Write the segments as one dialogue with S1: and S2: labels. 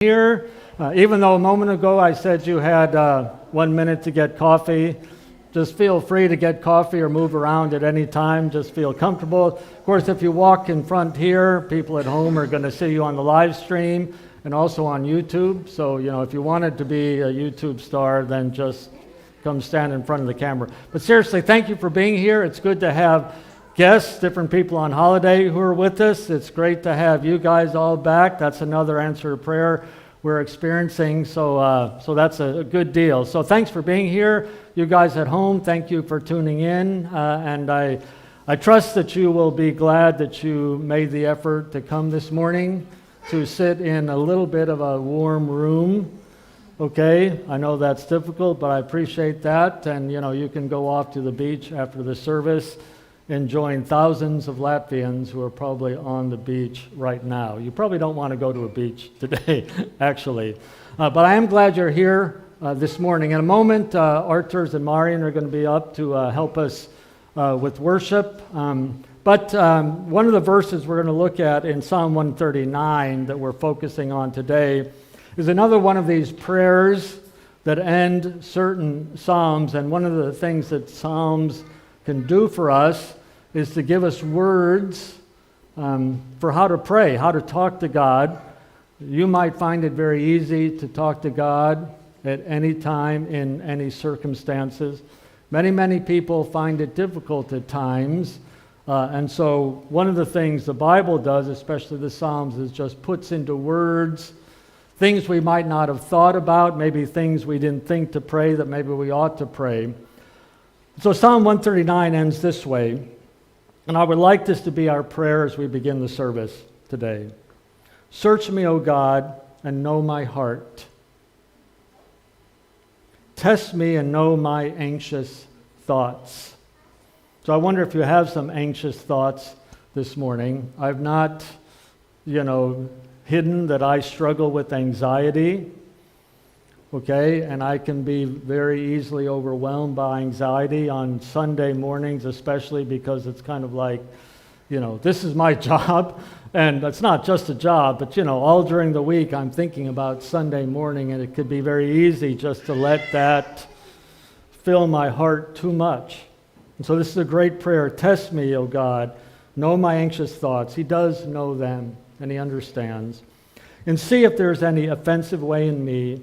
S1: Here, even though a moment ago I said you had 1 minute to get coffee, just feel free to get coffee or move around at any time. Just feel comfortable. Of course, if you walk in front here, people at home are going to see you on the live stream and also on YouTube. So, if you wanted to be a YouTube star, then just come stand in front of the camera. But seriously, thank you for being here. It's good to have guests, different people on holiday who are with us. It's great to have you guys all back. That's another answer to prayer we're experiencing, so that's a good deal. So thanks for being here. You guys at home, thank you for tuning in, and I trust that you will be glad that you made the effort to come this morning to sit in a little bit of a warm room. Okay, I know that's difficult, but I appreciate that, and you can go off to the beach after the service and join thousands of Latvians who are probably on the beach right now. You probably don't want to go to a beach today, actually. But I am glad you're here this morning. In a moment, Arturs and Marian are going to be up to help us with worship. But one of the verses we're going to look at in Psalm 139 that we're focusing on today is another one of these prayers that end certain psalms. And one of the things that psalms can do for us is to give us words for how to pray, how to talk to God. You might find it very easy to talk to God at any time in any circumstances. Many people find it difficult at times. And so one of the things the Bible does, especially the Psalms, is just puts into words things we might not have thought about, maybe things we didn't think to pray that maybe we ought to pray. So Psalm 139 ends this way, and I would like this to be our prayer as we begin the service today. Search me, O God, and know my heart. Test me and know my anxious thoughts. So I wonder if you have some anxious thoughts this morning. I've not, hidden that I struggle with anxiety. Okay, and I can be very easily overwhelmed by anxiety on Sunday mornings, especially because it's kind of like, this is my job, and it's not just a job, but all during the week I'm thinking about Sunday morning, and it could be very easy just to let that fill my heart too much. And so this is a great prayer. Test me, O God, know my anxious thoughts. He does know them, and He understands. And see if there's any offensive way in me,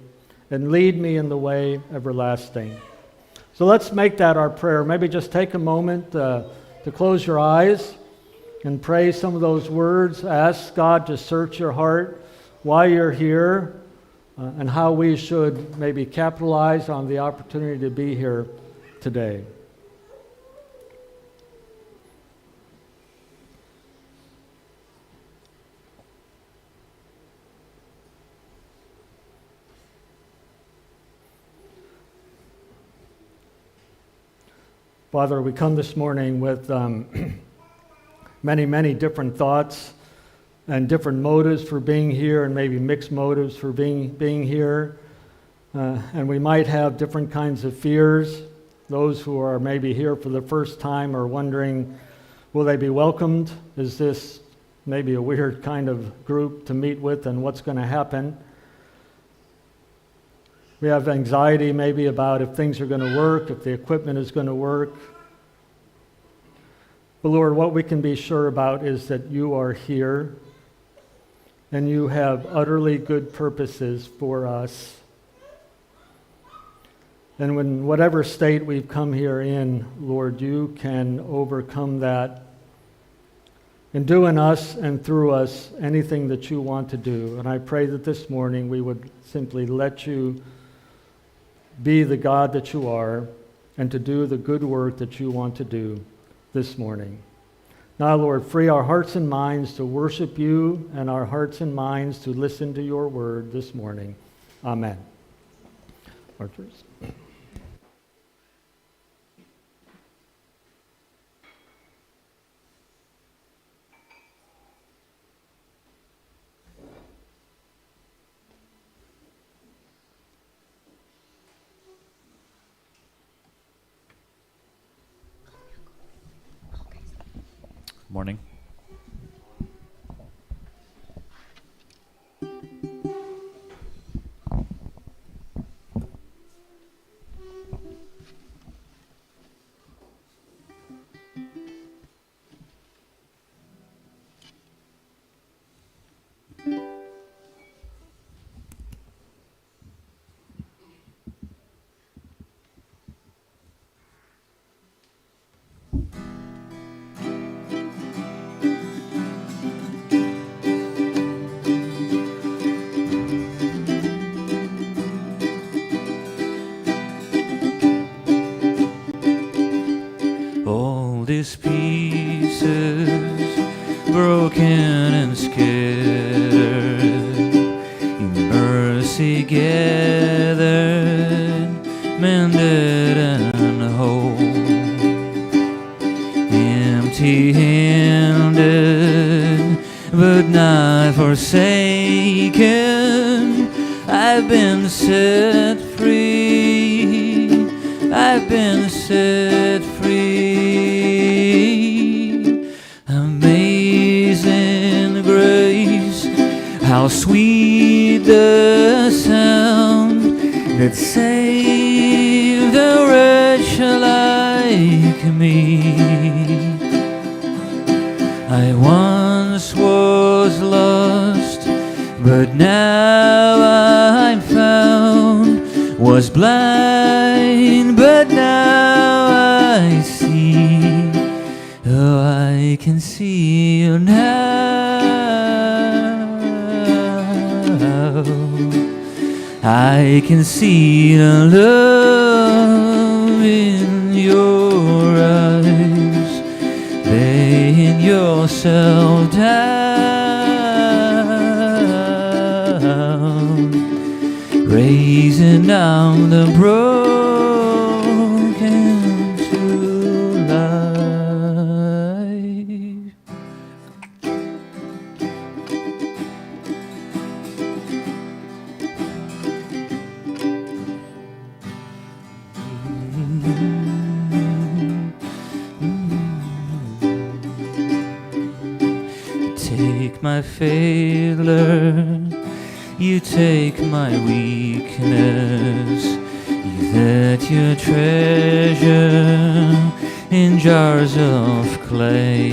S1: and lead me in the way everlasting. So let's make that our prayer. Maybe just take a moment to close your eyes and pray some of those words. Ask God to search your heart, why you're here, and how we should maybe capitalize on the opportunity to be here today. Father, we come this morning with many different thoughts and different motives for being here, and maybe mixed motives for being here. And we might have different kinds of fears. Those who are maybe here for the first time are wondering, will they be welcomed? Is this maybe a weird kind of group to meet with, and what's going to happen? We have anxiety maybe about if things are going to work, if the equipment is going to work. But Lord, what we can be sure about is that you are here, and you have utterly good purposes for us. And in whatever state we've come here in, Lord, you can overcome that and do in us and through us anything that you want to do. And I pray that this morning we would simply let you be the God that you are, and to do the good work that you want to do this morning. Now, Lord, free our hearts and minds to worship you, and our hearts and minds to listen to your word this morning. Amen. Archers.
S2: Morning. his pieces, broken and scattered, in mercy gathered, mended and whole. Empty-handed, but not forsaken, I've been set free, I've been set free. Amazing grace, how sweet the sound that saved a wretch like me. I once was lost, but now I'm found, was blind, but now I see. Oh, I can see you now. I can see the love in your eyes, laying yourself down, raising down the broken to life. Take my failure, you take my weakness, you that your treasure in jars of clay.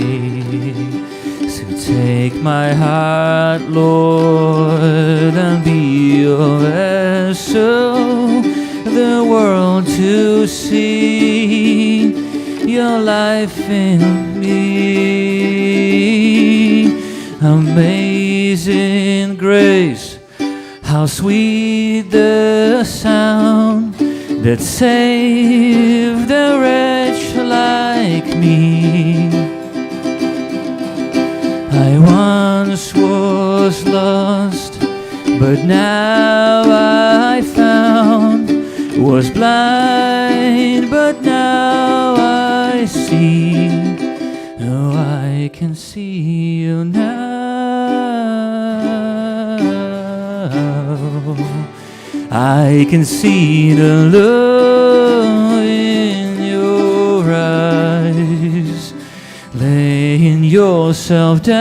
S2: So take my heart, Lord, and be your vessel, the world to see your life in me. Amazing grace, how sweet the sound that saved a wretch like me. I once was lost, but now I found, was blind, but now I see. Oh, I can see you now. I can see the love in your eyes, laying yourself down,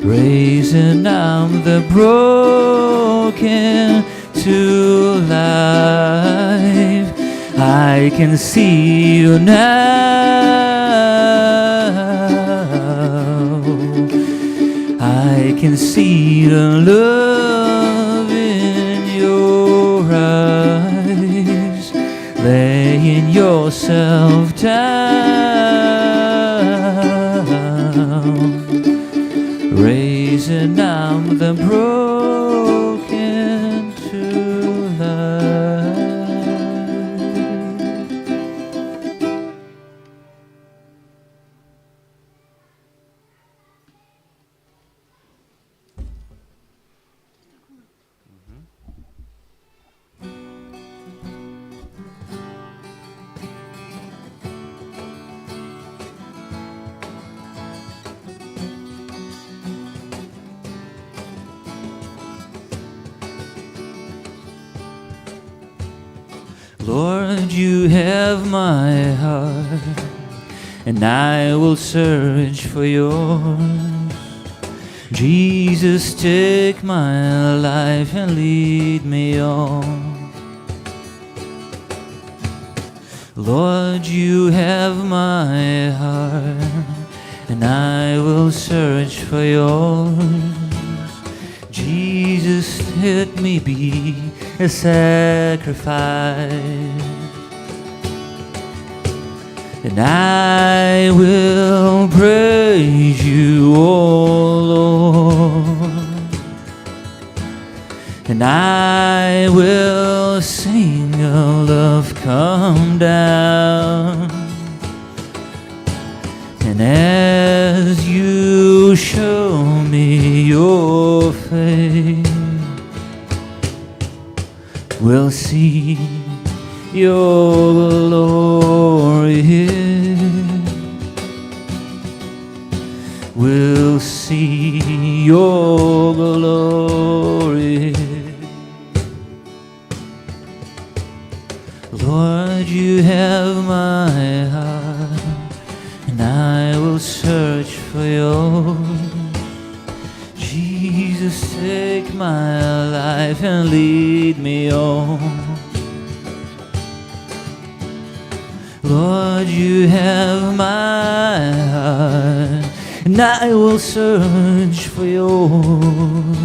S2: raising up the broken to life. I can see you now. I can see the love in your eyes, laying yourself down, raising up the broken to life. Lord, you have my heart, and I will search for yours. Jesus, take my life and lead me on. Lord, you have my heart, and I will search for yours. Jesus, let me be a sacrifice, and I will praise you, O Lord, and and I will sing your love come down. And as you show me your face, we'll see your glory. We'll see your glory. Lord, you have my heart, and I will search for yours. Jesus, take my life and lead me on. Lord, you have my heart, and I will search for yours.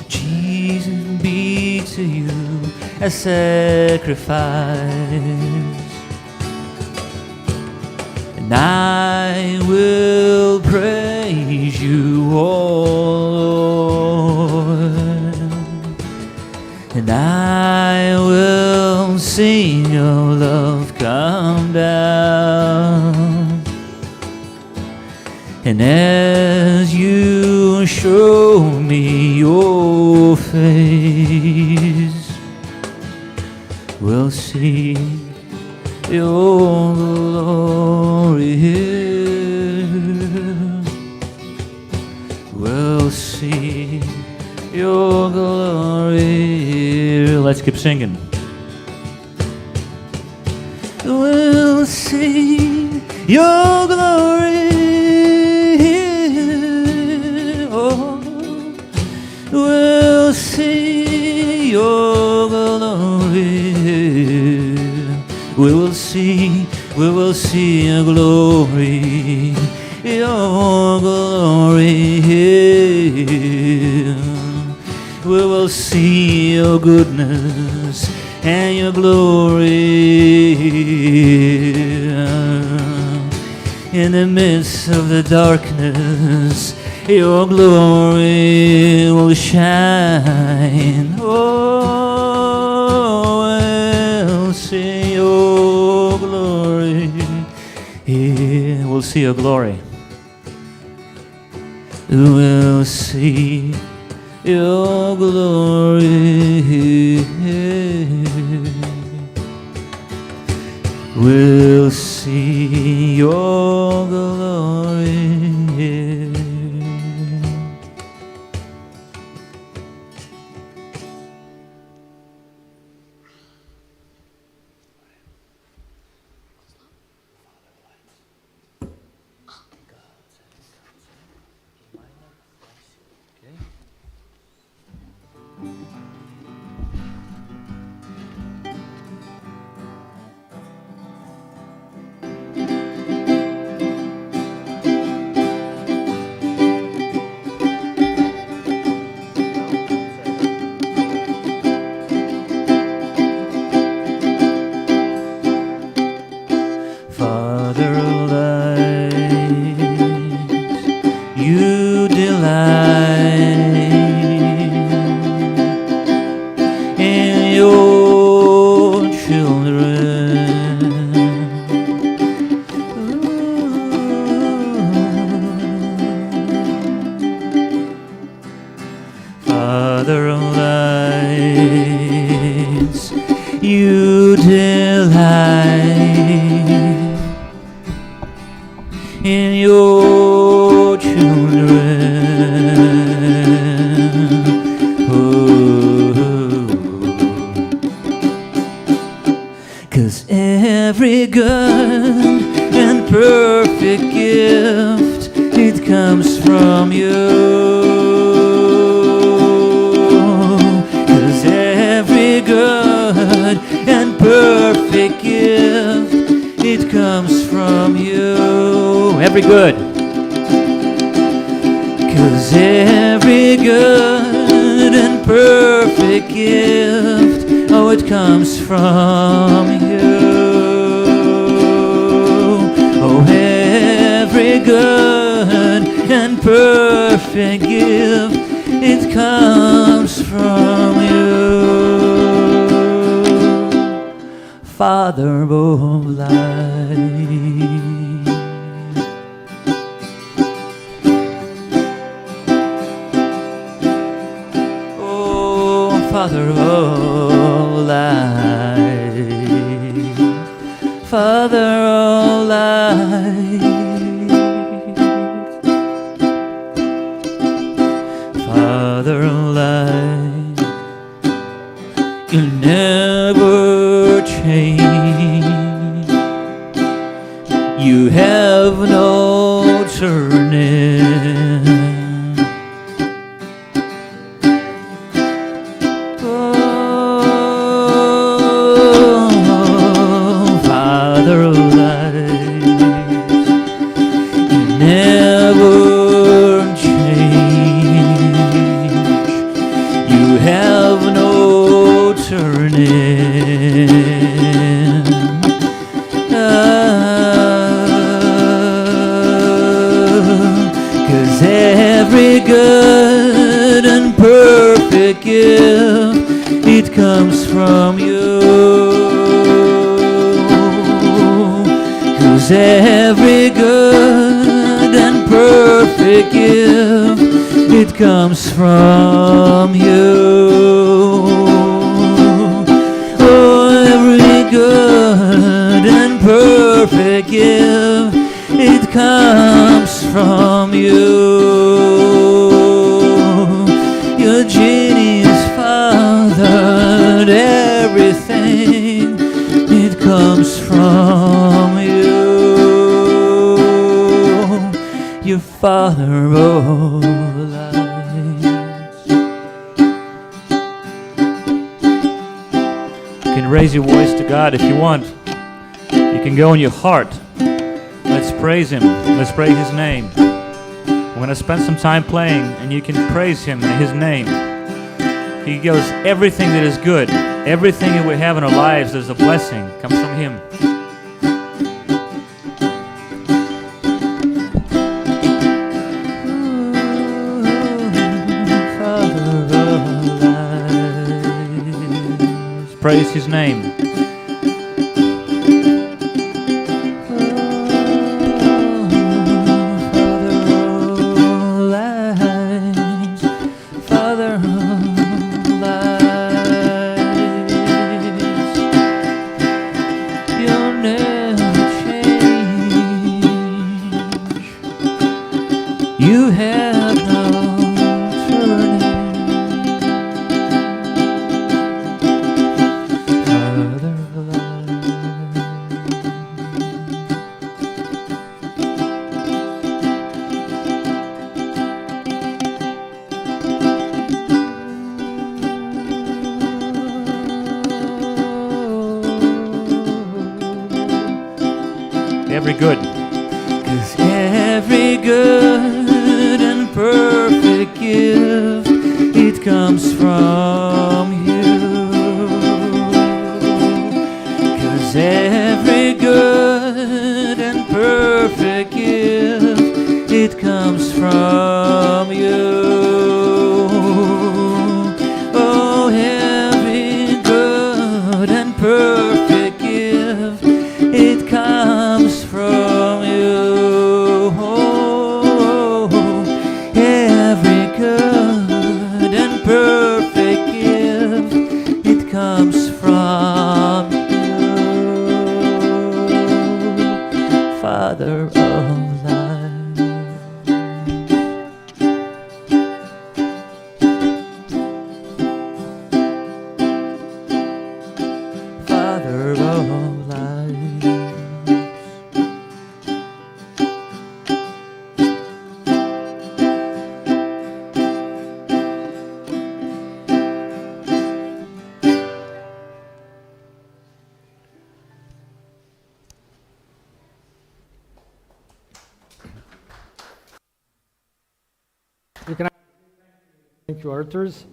S2: Jesus, be to you a sacrifice, and I will praise you, Lord, and I will sing your love come down. And as you show me your face, we'll see your glory. We'll see your glory. Let's keep singing. We'll see your glory. Oh, we'll see your glory. We will see your glory, your glory. We will see your goodness and your glory. In the midst of the darkness, your glory will shine. Oh, we'll see your glory. Yeah, we'll see your glory. We'll see your glory. We'll see your glory. Father of light, you delight in your children. Father of lights, you delight in your children. Oh, 'cause every good and perfect gift, it comes from you. 'Cause every good and perfect gift, it comes from you. Every good. 'Cause every good and perfect gift, oh, it comes from you. Oh, every good and perfect gift, it comes from you. Father of light. Oh, Father of light, Father of light, Father of light, you'll never change. You have no turning. Oh, Father of light, you never change. You have no turning. 'Cause every good and perfect gift, it comes from you. 'Cause every good and perfect gift, it comes from you. Oh, every good and perfect gift, it comes from you. Your genius, Father, everything, it comes from you. Your Father of lights. You can raise your voice to God if you want. You can go in your heart. Let's praise Him. Let's praise His name. We're going to spend some time playing, and you can praise Him in His name. He goes, everything that is good, everything that we have in our lives is a blessing, comes from Him. Praise His name. Father of lights, you'll never change. You have no turning. Father of every good. 'Cause every good and perfect gift, it comes from you. 'Cause every good and perfect gift, it comes from you. Oh, every good and perfect gift, it comes from you. Oh, every good and perfect gift, it comes from you. Father of light. Father of light.
S1: You can thank you, Arthur's.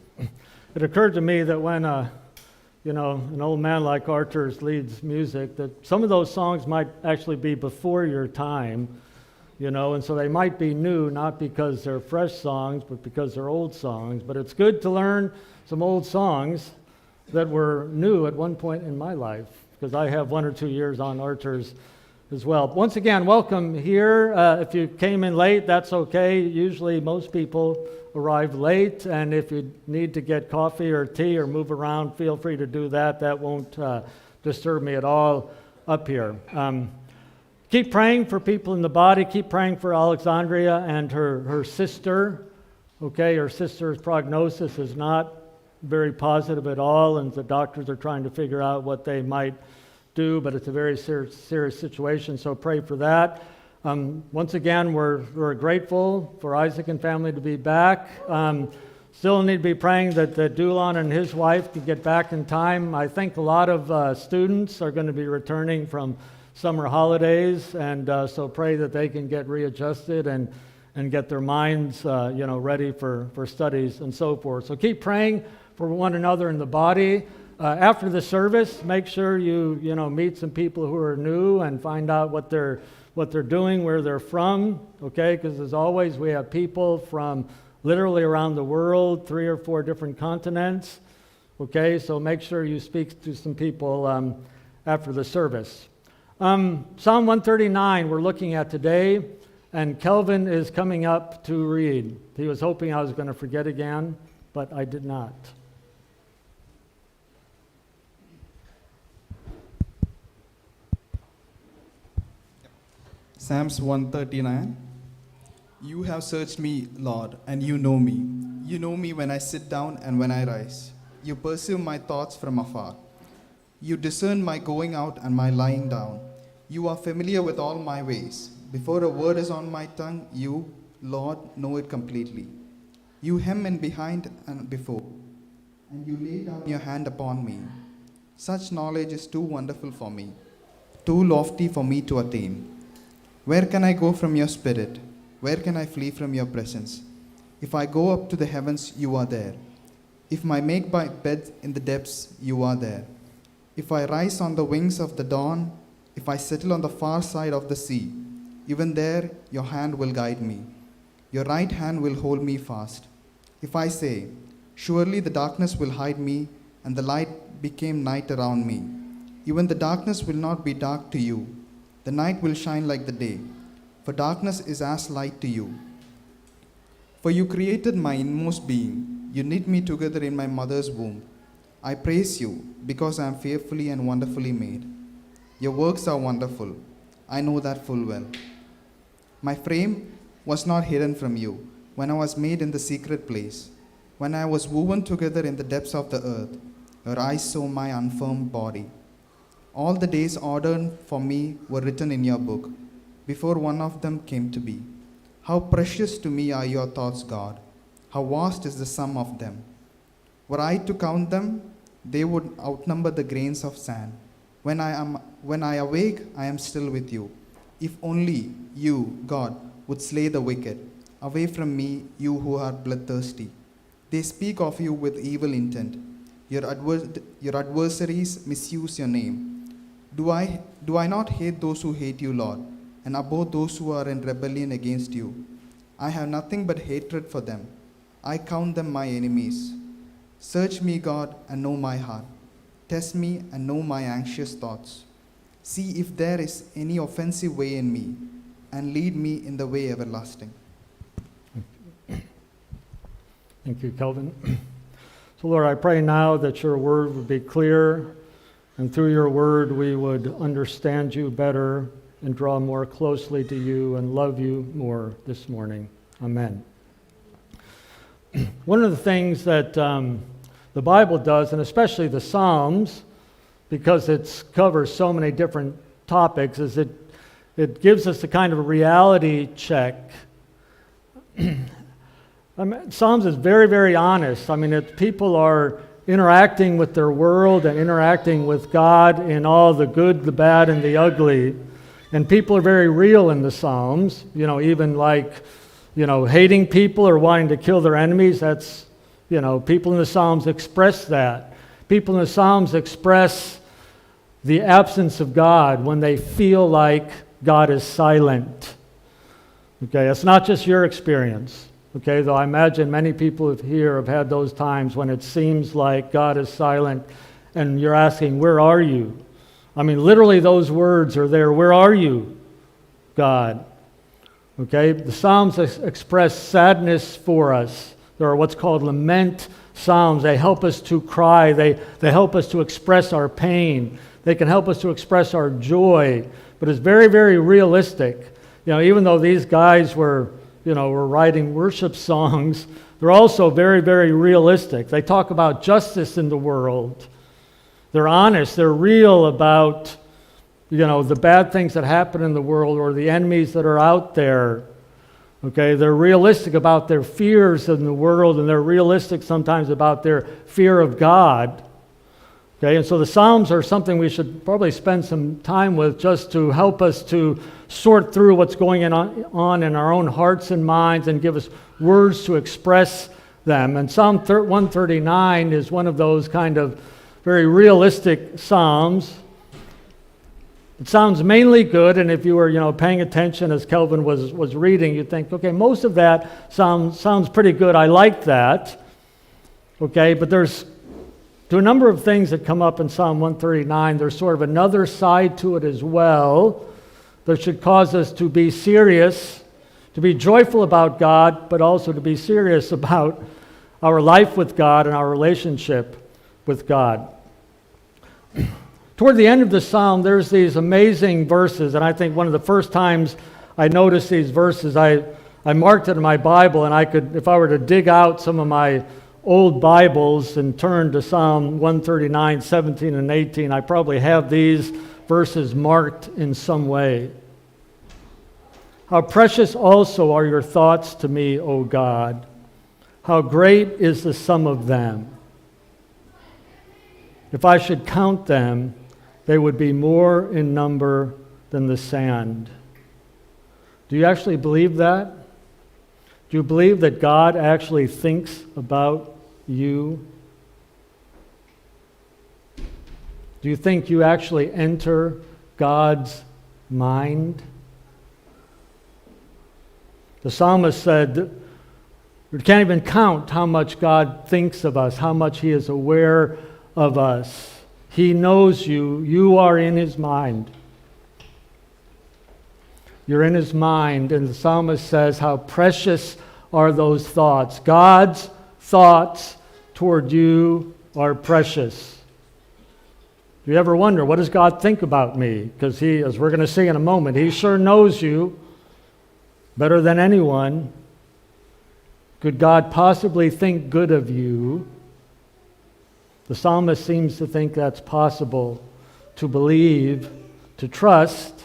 S1: It occurred to me that when an old man like Arthur's leads music, that some of those songs might actually be before your time, and so they might be new, not because they're fresh songs, but because they're old songs. But it's good to learn some old songs that were new at one point in my life, because I have 1 or 2 years on archers as well. Once again, welcome here. If you came in late, that's okay. Usually most people arrive late, and if you need to get coffee or tea or move around, feel free to do that. That won't disturb me at all up here. Keep praying for people in the body. Keep praying for Alexandria and her sister. Okay, her sister's prognosis is not very positive at all, and the doctors are trying to figure out what they might do, but it's a very serious situation, so pray for that. Once again, we're grateful for Isaac and family to be back. Still need to be praying that Dulon and his wife can get back in time. I think a lot of students are going to be returning from summer holidays, and so pray that they can get readjusted and get their minds ready for studies and so forth. So keep praying for one another in the body. After the service, make sure you meet some people who are new and find out what they're doing, where they're from, okay? Because as always, we have people from literally around the world, 3 or 4 different continents, okay? So make sure you speak to some people after the service. Psalm 139 we're looking at today, and Kelvin is coming up to read. He was hoping I was going to forget again, but I did not.
S3: Psalms 139. You have searched me, Lord, and you know me. You know me when I sit down and when I rise. You perceive my thoughts from afar. You discern my going out and my lying down. You are familiar with all my ways. Before a word is on my tongue, you, Lord, know it completely. You hem in behind and before, and you lay down your hand upon me. Such knowledge is too wonderful for me, too lofty for me to attain. Where can I go from your spirit? Where can I flee from your presence? If I go up to the heavens, you are there. If I make my bed in the depths, you are there. If I rise on the wings of the dawn, if I settle on the far side of the sea, even there your hand will guide me. Your right hand will hold me fast. If I say, surely the darkness will hide me, and the light became night around me, even the darkness will not be dark to you. The night will shine like the day, for darkness is as light to you. For you created my inmost being. You knit me together in my mother's womb. I praise you because I am fearfully and wonderfully made. Your works are wonderful. I know that full well. My frame was not hidden from you when I was made in the secret place. When I was woven together in the depths of the earth, your eyes saw my unformed body. All the days ordered for me were written in your book, before one of them came to be. How precious to me are your thoughts, God. How vast is the sum of them. Were I to count them, they would outnumber the grains of sand. When I awake, I am still with you. If only you, God, would slay the wicked. Away from me, you who are bloodthirsty. They speak of you with evil intent. Your adversaries misuse your name. Do I not hate those who hate you, Lord, and abhor those who are in rebellion against you? I have nothing but hatred for them. I count them my enemies. Search me, God, and know my heart. Test me and know my anxious thoughts. See if there is any offensive way in me, and lead me in the way everlasting.
S1: Thank you, Kelvin. So, Lord, I pray now that your word would be clear, and through your word we would understand you better and draw more closely to you and love you more this morning. Amen. One of the things that the Bible does, and especially the Psalms, because it covers so many different topics, is it gives us a kind of a reality check. Psalms is very, very honest. I mean, people are interacting with their world and interacting with God in all the good, the bad, and the ugly. And people are very real in the Psalms. Even hating people or wanting to kill their enemies, that's, people in the Psalms express that. People in the Psalms express the absence of God when they feel like God is silent. Okay, it's not just your experience. Okay, though I imagine many people here have had those times when it seems like God is silent and you're asking, where are you? I mean, literally those words are there. Where are you, God? Okay, the Psalms express sadness for us. There are what's called lament Psalms. They help us to cry. They help us to express our pain. They can help us to express our joy. But it's very, very realistic. Even though these guys were writing worship songs, they're also very, very realistic. They talk about justice in the world. They're honest. They're real about, the bad things that happen in the world or the enemies that are out there. Okay, they're realistic about their fears in the world, and they're realistic sometimes about their fear of God. Okay, and so the Psalms are something we should probably spend some time with just to help us to sort through what's going on in our own hearts and minds and give us words to express them. And Psalm 139 is one of those kind of very realistic Psalms. It sounds mainly good, and if you were, paying attention as Kelvin was reading, you'd think, okay, most of that sounds pretty good. I like that. Okay, but there's to a number of things that come up in Psalm 139. There's sort of another side to it as well that should cause us to be serious, to be joyful about God, but also to be serious about our life with God and our relationship with God. Toward the end of the psalm, there's these amazing verses, and I think one of the first times I noticed these verses, I marked it in my Bible, and I could, if I were to dig out some of my old Bibles and turn to Psalm 139, 17, and 18, I probably have these verses marked in some way. How precious also are your thoughts to me, O God. How great is the sum of them. If I should count them, they would be more in number than the sand. Do you actually believe that? Do you believe that God actually thinks about you? Do you think you actually enter God's mind? The psalmist said, we can't even count how much God thinks of us, how much He is aware of us. He knows you. You are in His mind. You're in His mind, and the psalmist says, how precious are those thoughts. God's thoughts toward you are precious. Do you ever wonder, what does God think about me? Because He, as we're going to see in a moment, He sure knows you better than anyone. Could God possibly think good of you? The psalmist seems to think that's possible, to believe, to trust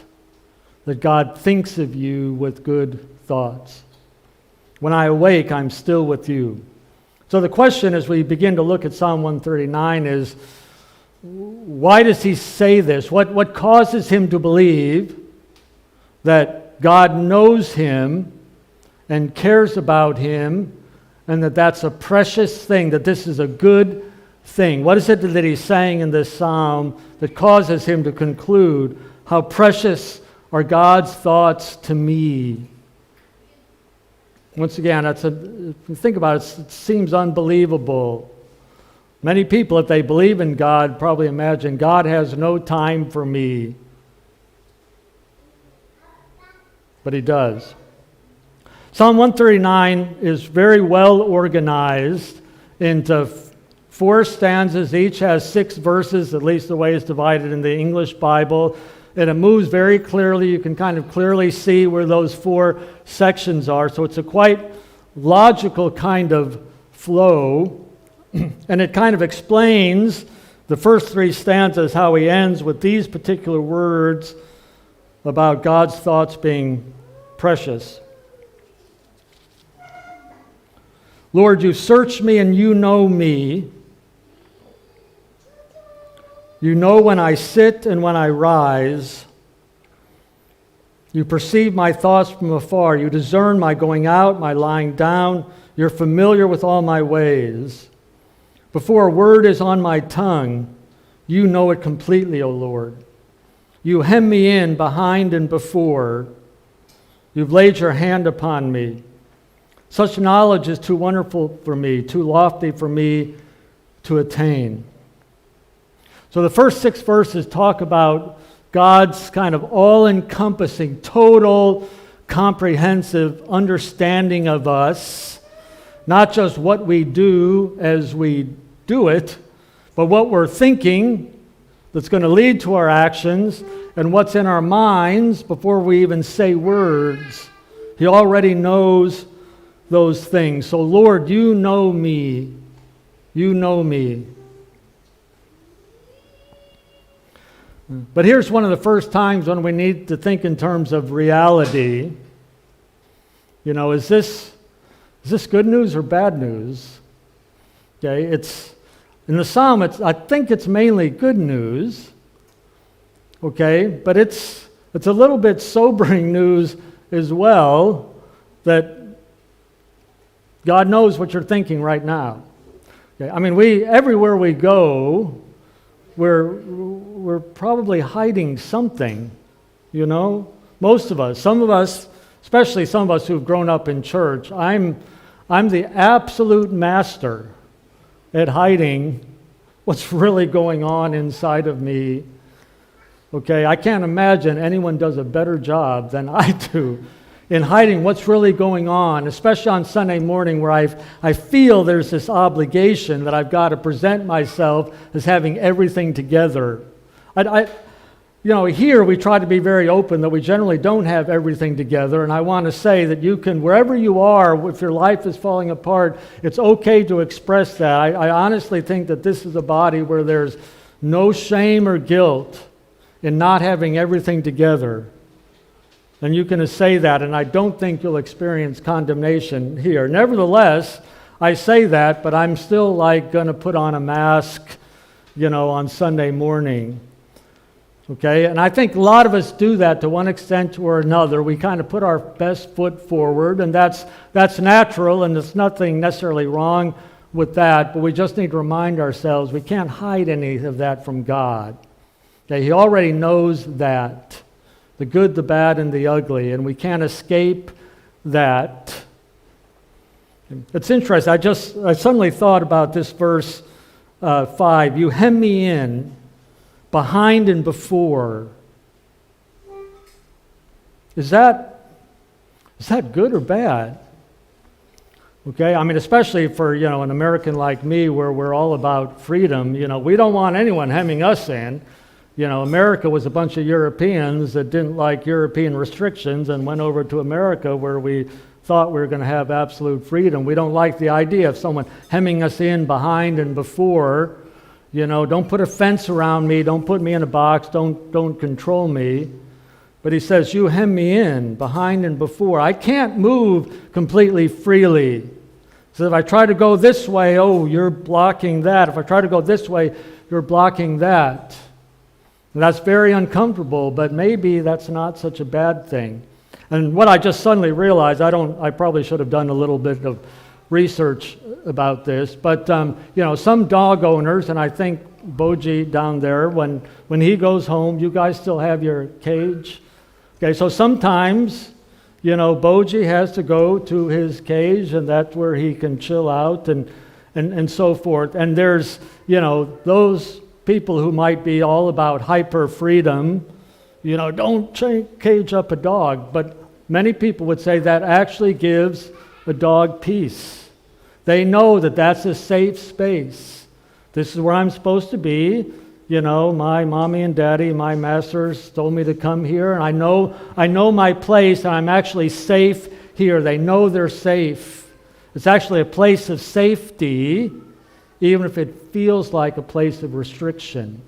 S1: that God thinks of you with good thoughts. When I awake, I'm still with you. So the question as we begin to look at Psalm 139 is, why does he say this? What causes him to believe that God knows him and cares about him, and that that's a precious thing, that this is a good thing? What is it that he's saying in this psalm that causes him to conclude, how precious are God's thoughts to me? Once again, if you think about it, it seems unbelievable. Many people, if they believe in God, probably imagine God has no time for me. But He does. Psalm 139 is very well organized into 4 stanzas. Each has 6 verses, at least the way it's divided in the English Bible. And it moves very clearly. You can kind of clearly see where those 4 sections are. So it's a quite logical kind of flow. And it kind of explains the first 3 stanzas, how he ends with these particular words about God's thoughts being precious. Lord, you search me and you know me. You know when I sit and when I rise. You perceive my thoughts from afar. You discern my going out, my lying down. You're familiar with all my ways. Before a word is on my tongue, you know it completely, O Lord. You hem me in behind and before. You've laid your hand upon me. Such knowledge is too wonderful for me, too lofty for me to attain. So the first 6 verses talk about God's kind of all-encompassing, total, comprehensive understanding of us, not just what we do as we do it, but what we're thinking that's going to lead to our actions, and what's in our minds before we even say words. He already knows those things. So Lord, you know me. You know me. But here's one of the first times when we need to think in terms of reality. You know, is this good news or bad news? Okay, it's in the psalm. I think it's mainly good news. Okay, but it's a little bit sobering news as well, that God knows what you're thinking right now. Okay, I mean, everywhere we go, we're probably hiding something, you know? Most of us, some of us, especially some of us who've grown up in church, I'm the absolute master at hiding what's really going on inside of me. Okay, I can't imagine anyone does a better job than I do in hiding what's really going on, especially on Sunday morning where I feel there's this obligation that I've got to present myself as having everything together. Here we try to be very open that we generally don't have everything together, and I want to say that you can, wherever you are, if your life is falling apart, it's okay to express that. I honestly think that this is a body where there's no shame or guilt in not having everything together. And you can say that, and I don't think you'll experience condemnation here. Nevertheless, I say that, but I'm still going to put on a mask, on Sunday morning. Okay? And I think a lot of us do that to one extent or another. We kind of put our best foot forward, and that's natural, and there's nothing necessarily wrong with that, but we just need to remind ourselves we can't hide any of that from God. Okay? He already knows that. The good, the bad, and the ugly, and we can't escape that. It's interesting. I suddenly thought about this verse 5. You hem me in, behind and before. Is that good or bad? Okay, I mean, especially for an American like me, where we're all about freedom. We don't want anyone hemming us in. America was a bunch of Europeans that didn't like European restrictions and went over to America where we thought we were going to have absolute freedom. We don't like the idea of someone hemming us in behind and before. Don't put a fence around me. Don't put me in a box. Don't control me. But he says, you hem me in behind and before. I can't move completely freely. So if I try to go this way, you're blocking that. If I try to go this way, you're blocking that. That's very uncomfortable, but maybe that's not such a bad thing. And what I just suddenly realized, I probably should have done a little bit of research about this, but some dog owners, and I think Boji down there, when he goes home, you guys still have your cage? Okay, so sometimes, Boji has to go to his cage, and that's where he can chill out and so forth. And there's, those people who might be all about hyper freedom, don't cage up a dog. But many people would say that actually gives a dog peace. They know that that's a safe space. This is where I'm supposed to be. My mommy and daddy, my masters told me to come here, and I know my place, and I'm actually safe here. They know they're safe. It's actually a place of safety, even if it feels like a place of restriction.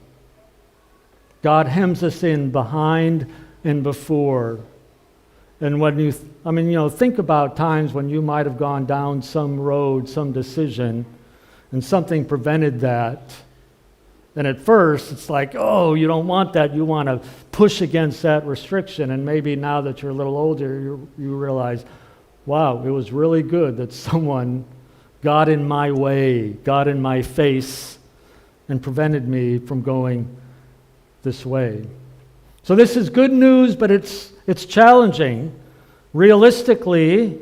S1: God hems us in behind and before. And when think about times when you might have gone down some road, some decision, and something prevented that. And at first, it's like, you don't want that. You want to push against that restriction. And maybe now that you're a little older, you realize, wow, it was really good that someone got in my way, got in my face, and prevented me from going this way. So this is good news, but it's challenging. Realistically,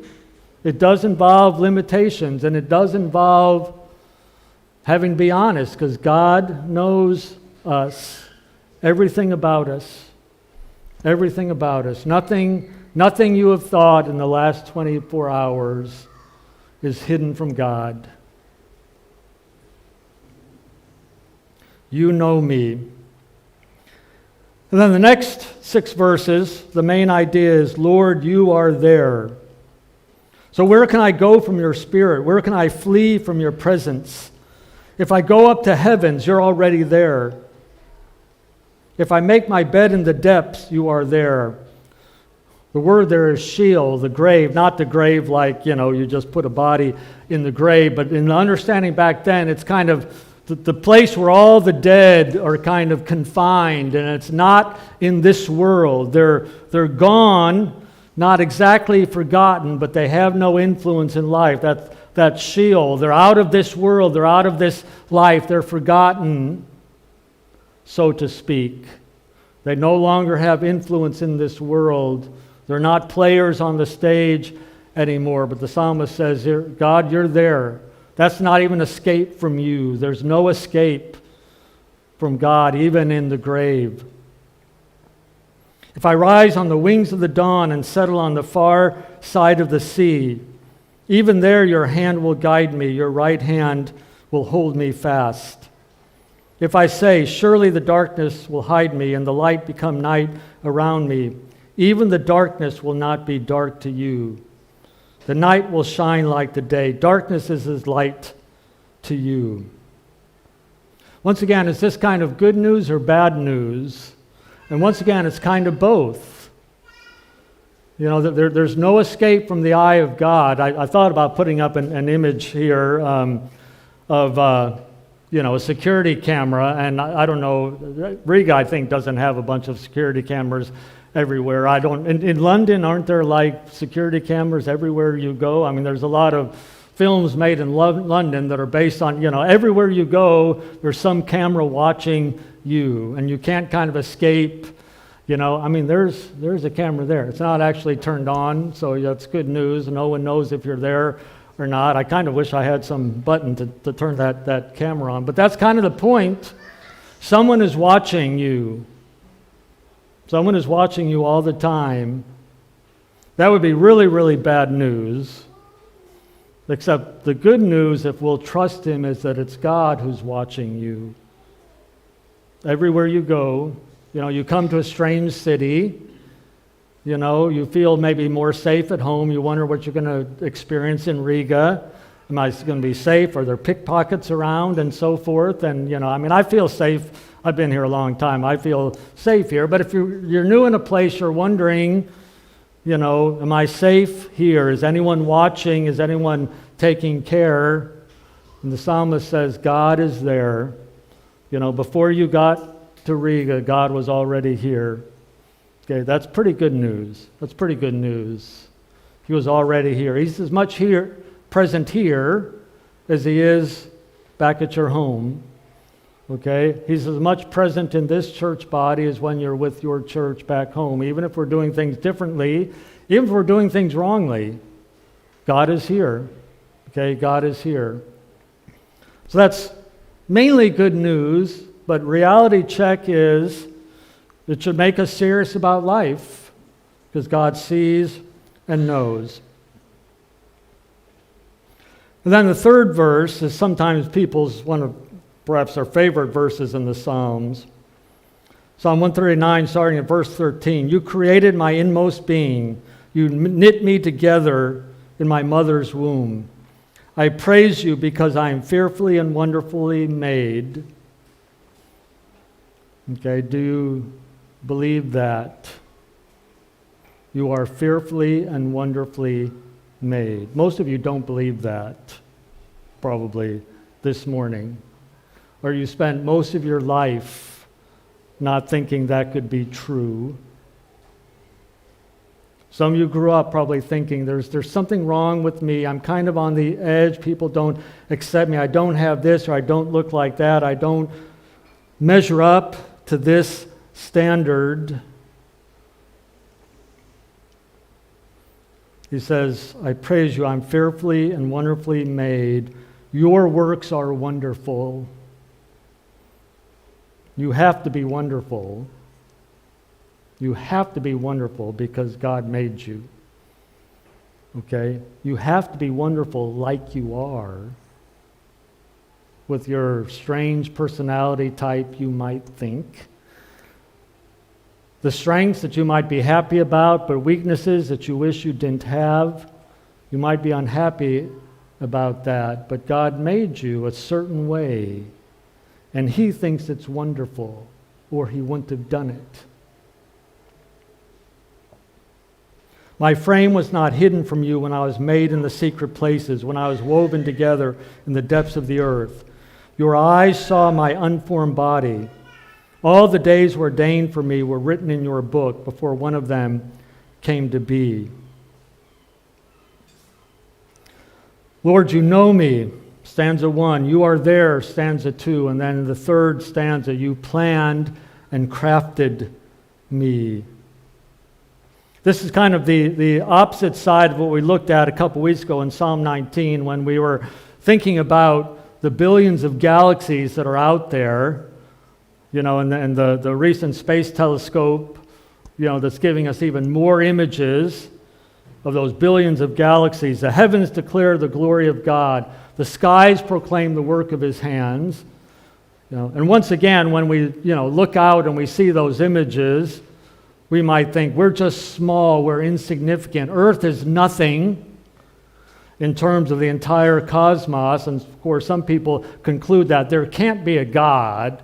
S1: it does involve limitations, and it does involve having to be honest, because God knows us. Everything about us. Everything about us. Nothing you have thought in the last 24 hours is hidden from God. You know me. And then the next 6 verses, the main idea is, Lord, you are there. So where can I go from your spirit? Where can I flee from your presence? If I go up to heavens, you're already there. If I make my bed in the depths, you are there. The word there is Sheol, the grave, not the grave like, you just put a body in the grave, but in the understanding back then, it's kind of the place where all the dead are kind of confined, and it's not in this world. They're gone, not exactly forgotten, but they have no influence in life. That's Sheol. They're out of this world. They're out of this life. They're forgotten, so to speak. They no longer have influence in this world. They're not players on the stage anymore. But the psalmist says, God, you're there. That's not even escape from you. There's no escape from God, even in the grave. If I rise on the wings of the dawn and settle on the far side of the sea, even there your hand will guide me, your right hand will hold me fast. If I say, surely the darkness will hide me and the light become night around me, even the darkness will not be dark to you. The night will shine like the day. Darkness is as light to you. Once again, is this kind of good news or bad news? And once again, it's kind of both. There's no escape from the eye of God. I thought about putting up an image here of a security camera, and I don't know, Riga, I think, doesn't have a bunch of security cameras everywhere. In London, aren't there like security cameras everywhere you go? I mean, there's a lot of films made in London that are based on, everywhere you go, there's some camera watching you, and you can't kind of escape. There's a camera there. It's not actually turned on, so that's good news. No one knows if you're there or not. I kind of wish I had some button to turn that camera on, but that's kind of the point. Someone is watching you. Someone is watching you all the time. That would be really, really bad news. Except the good news, if we'll trust Him, is that it's God who's watching you. Everywhere you go, you come to a strange city, you feel maybe more safe at home. You wonder what you're going to experience in Riga. Am I going to be safe? Are there pickpockets around and so forth? And, I feel safe. I've been here a long time. I feel safe here. But if you're new in a place, you're wondering, am I safe here? Is anyone watching? Is anyone taking care? And the psalmist says, God is there. Before you got to Riga, God was already here. Okay, that's pretty good news. That's pretty good news. He was already here. He's as much present here as He is back at your home. Okay? He's as much present in this church body as when you're with your church back home. Even if we're doing things differently, even if we're doing things wrongly, God is here. Okay? God is here. So that's mainly good news, but reality check is it should make us serious about life because God sees and knows. And then the third verse is sometimes people's one of perhaps their favorite verses in the Psalms. Psalm 139, starting at verse 13. You created my inmost being. You knit me together in my mother's womb. I praise you because I am fearfully and wonderfully made. Okay, do you believe that? You are fearfully and wonderfully made. Most of you don't believe that, probably, this morning. Or you spent most of your life not thinking that could be true. Some of you grew up probably thinking there's something wrong with me. I'm kind of on the edge. People don't accept me. I don't have this, or I don't look like that. I don't measure up to this standard. He says, I praise you. I'm fearfully and wonderfully made. Your works are wonderful. You have to be wonderful. You have to be wonderful because God made you. Okay? You have to be wonderful like you are. With your strange personality type, you might think. The strengths that you might be happy about, but weaknesses that you wish you didn't have, you might be unhappy about that. But God made you a certain way, and He thinks it's wonderful, or He wouldn't have done it. My frame was not hidden from you when I was made in the secret places, when I was woven together in the depths of the earth. Your eyes saw my unformed body. All the days ordained for me were written in your book before one of them came to be. Lord, you know me, stanza 1. You are there, stanza 2. And then in the third stanza, you planned and crafted me. This is kind of the opposite side of what we looked at a couple weeks ago in Psalm 19 when we were thinking about the billions of galaxies that are out there, and the recent space telescope, that's giving us even more images of those billions of galaxies. The heavens declare the glory of God. The skies proclaim the work of His hands. And once again, when we look out and we see those images, we might think we're just small, we're insignificant. Earth is nothing in terms of the entire cosmos. And of course, some people conclude that there can't be a God,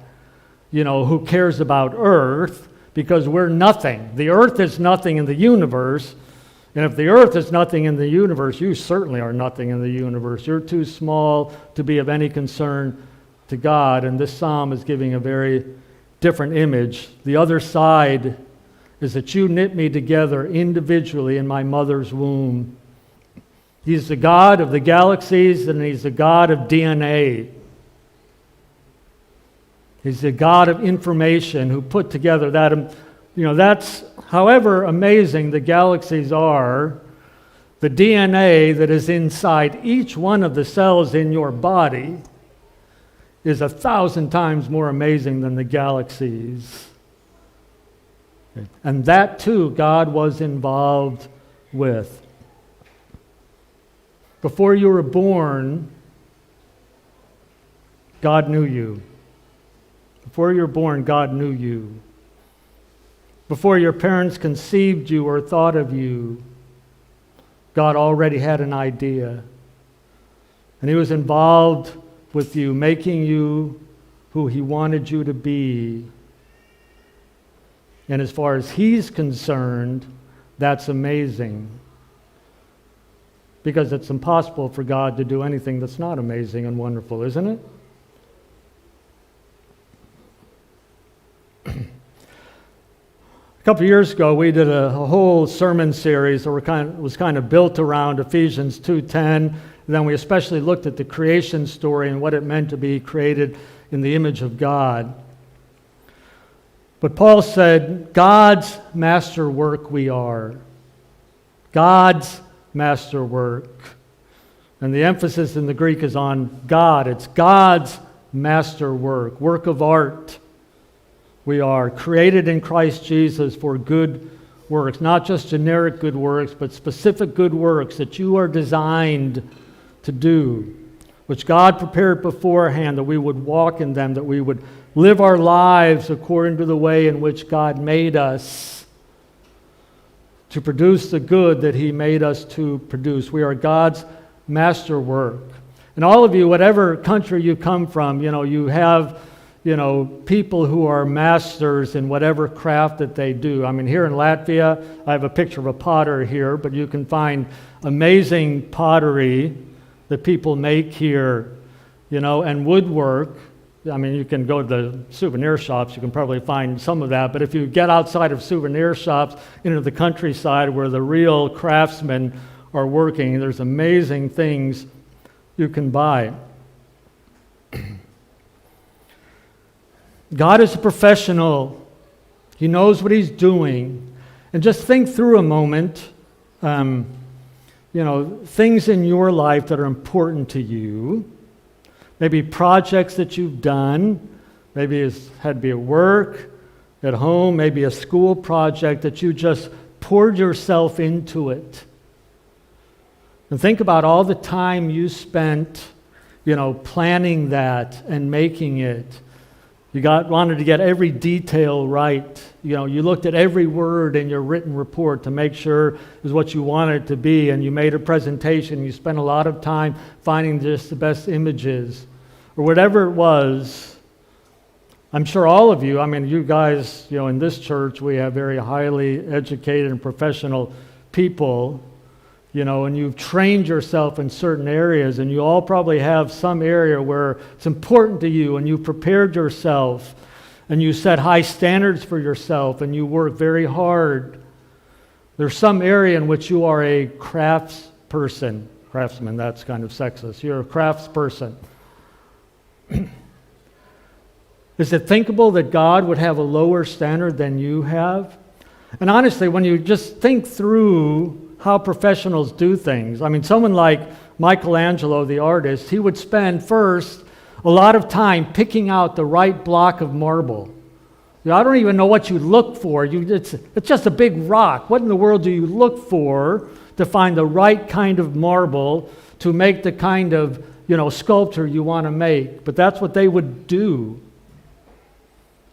S1: who cares about Earth because we're nothing. The Earth is nothing in the universe. And if the Earth is nothing in the universe, you certainly are nothing in the universe. You're too small to be of any concern to God. And this psalm is giving a very different image. The other side is that you knit me together individually in my mother's womb. He's the God of the galaxies, and He's the God of DNA. He's the God of information who put together that. That's however amazing the galaxies are, the DNA that is inside each one of the cells in your body is 1,000 times more amazing than the galaxies. And that too, God was involved with. Before you were born, God knew you. Before you were born, God knew you. Before your parents conceived you or thought of you, God already had an idea. And He was involved with you, making you who He wanted you to be. And as far as He's concerned, that's amazing. Because it's impossible for God to do anything that's not amazing and wonderful, isn't it? A couple of years ago, we did a whole sermon series that was kind of built around Ephesians 2:10. Then we especially looked at the creation story and what it meant to be created in the image of God. But Paul said, God's masterwork we are. God's masterwork. And the emphasis in the Greek is on God. It's God's masterwork, work of art. We are created in Christ Jesus for good works, not just generic good works, but specific good works that you are designed to do, which God prepared beforehand that we would walk in them, that we would live our lives according to the way in which God made us to produce the good that He made us to produce. We are God's masterwork. And all of you, whatever country you come from, you have people who are masters in whatever craft that they do. I mean, here in Latvia, I have a picture of a potter here, but you can find amazing pottery that people make here, and woodwork. I mean, you can go to the souvenir shops, you can probably find some of that, but if you get outside of souvenir shops into the countryside where the real craftsmen are working, there's amazing things you can buy. God is a professional. He knows what He's doing. And just think through a moment, things in your life that are important to you. Maybe projects that you've done. Maybe it had to be at work, at home, maybe a school project that you just poured yourself into it. And think about all the time you spent, planning that and making it. You wanted to get every detail right. You looked at every word in your written report to make sure it was what you wanted it to be, and you made a presentation. You spent a lot of time finding just the best images, or whatever it was. I'm sure all of you, you guys, in this church, we have very highly educated and professional people, and you've trained yourself in certain areas, and you all probably have some area where it's important to you, and you've prepared yourself, and you set high standards for yourself, and you work very hard. There's some area in which you are a craftsman, that's kind of sexist. You're a craftsperson. Is it thinkable that God would have a lower standard than you have? And honestly, when you just think through how professionals do things, someone like Michelangelo, the artist, he would spend first a lot of time picking out the right block of marble. I don't even know what you look for. It's just a big rock. What in the world do you look for to find the right kind of marble to make the kind of sculpture you want to make? But that's what they would do.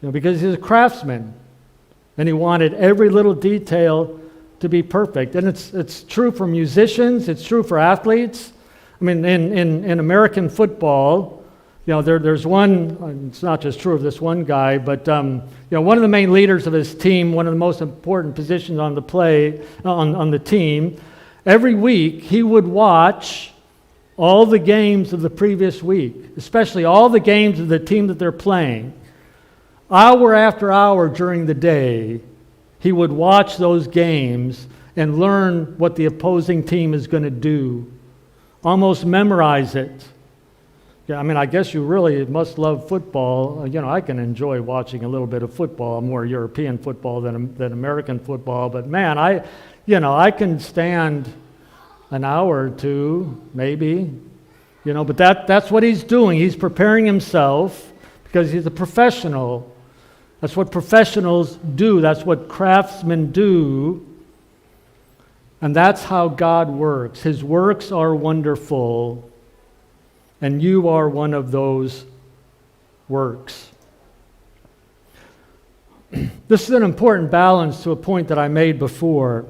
S1: Because he's a craftsman, and he wanted every little detail to be perfect. And it's true for musicians, it's true for athletes. In American football, there's one, it's not just true of this one guy, but one of the main leaders of his team, one of the most important positions on the team, every week he would watch all the games of the previous week, especially all the games of the team that they're playing. Hour after hour during the day, he would watch those games and learn what the opposing team is going to do, almost memorize it. I guess you really must love football. I can enjoy watching a little bit of football, more European football than American football. But man, I can stand an hour or two, maybe. But that's what he's doing. He's preparing himself because he's a professional. That's what professionals do. That's what craftsmen do. And that's how God works. His works are wonderful, and you are one of those works. This is an important balance to a point that I made before.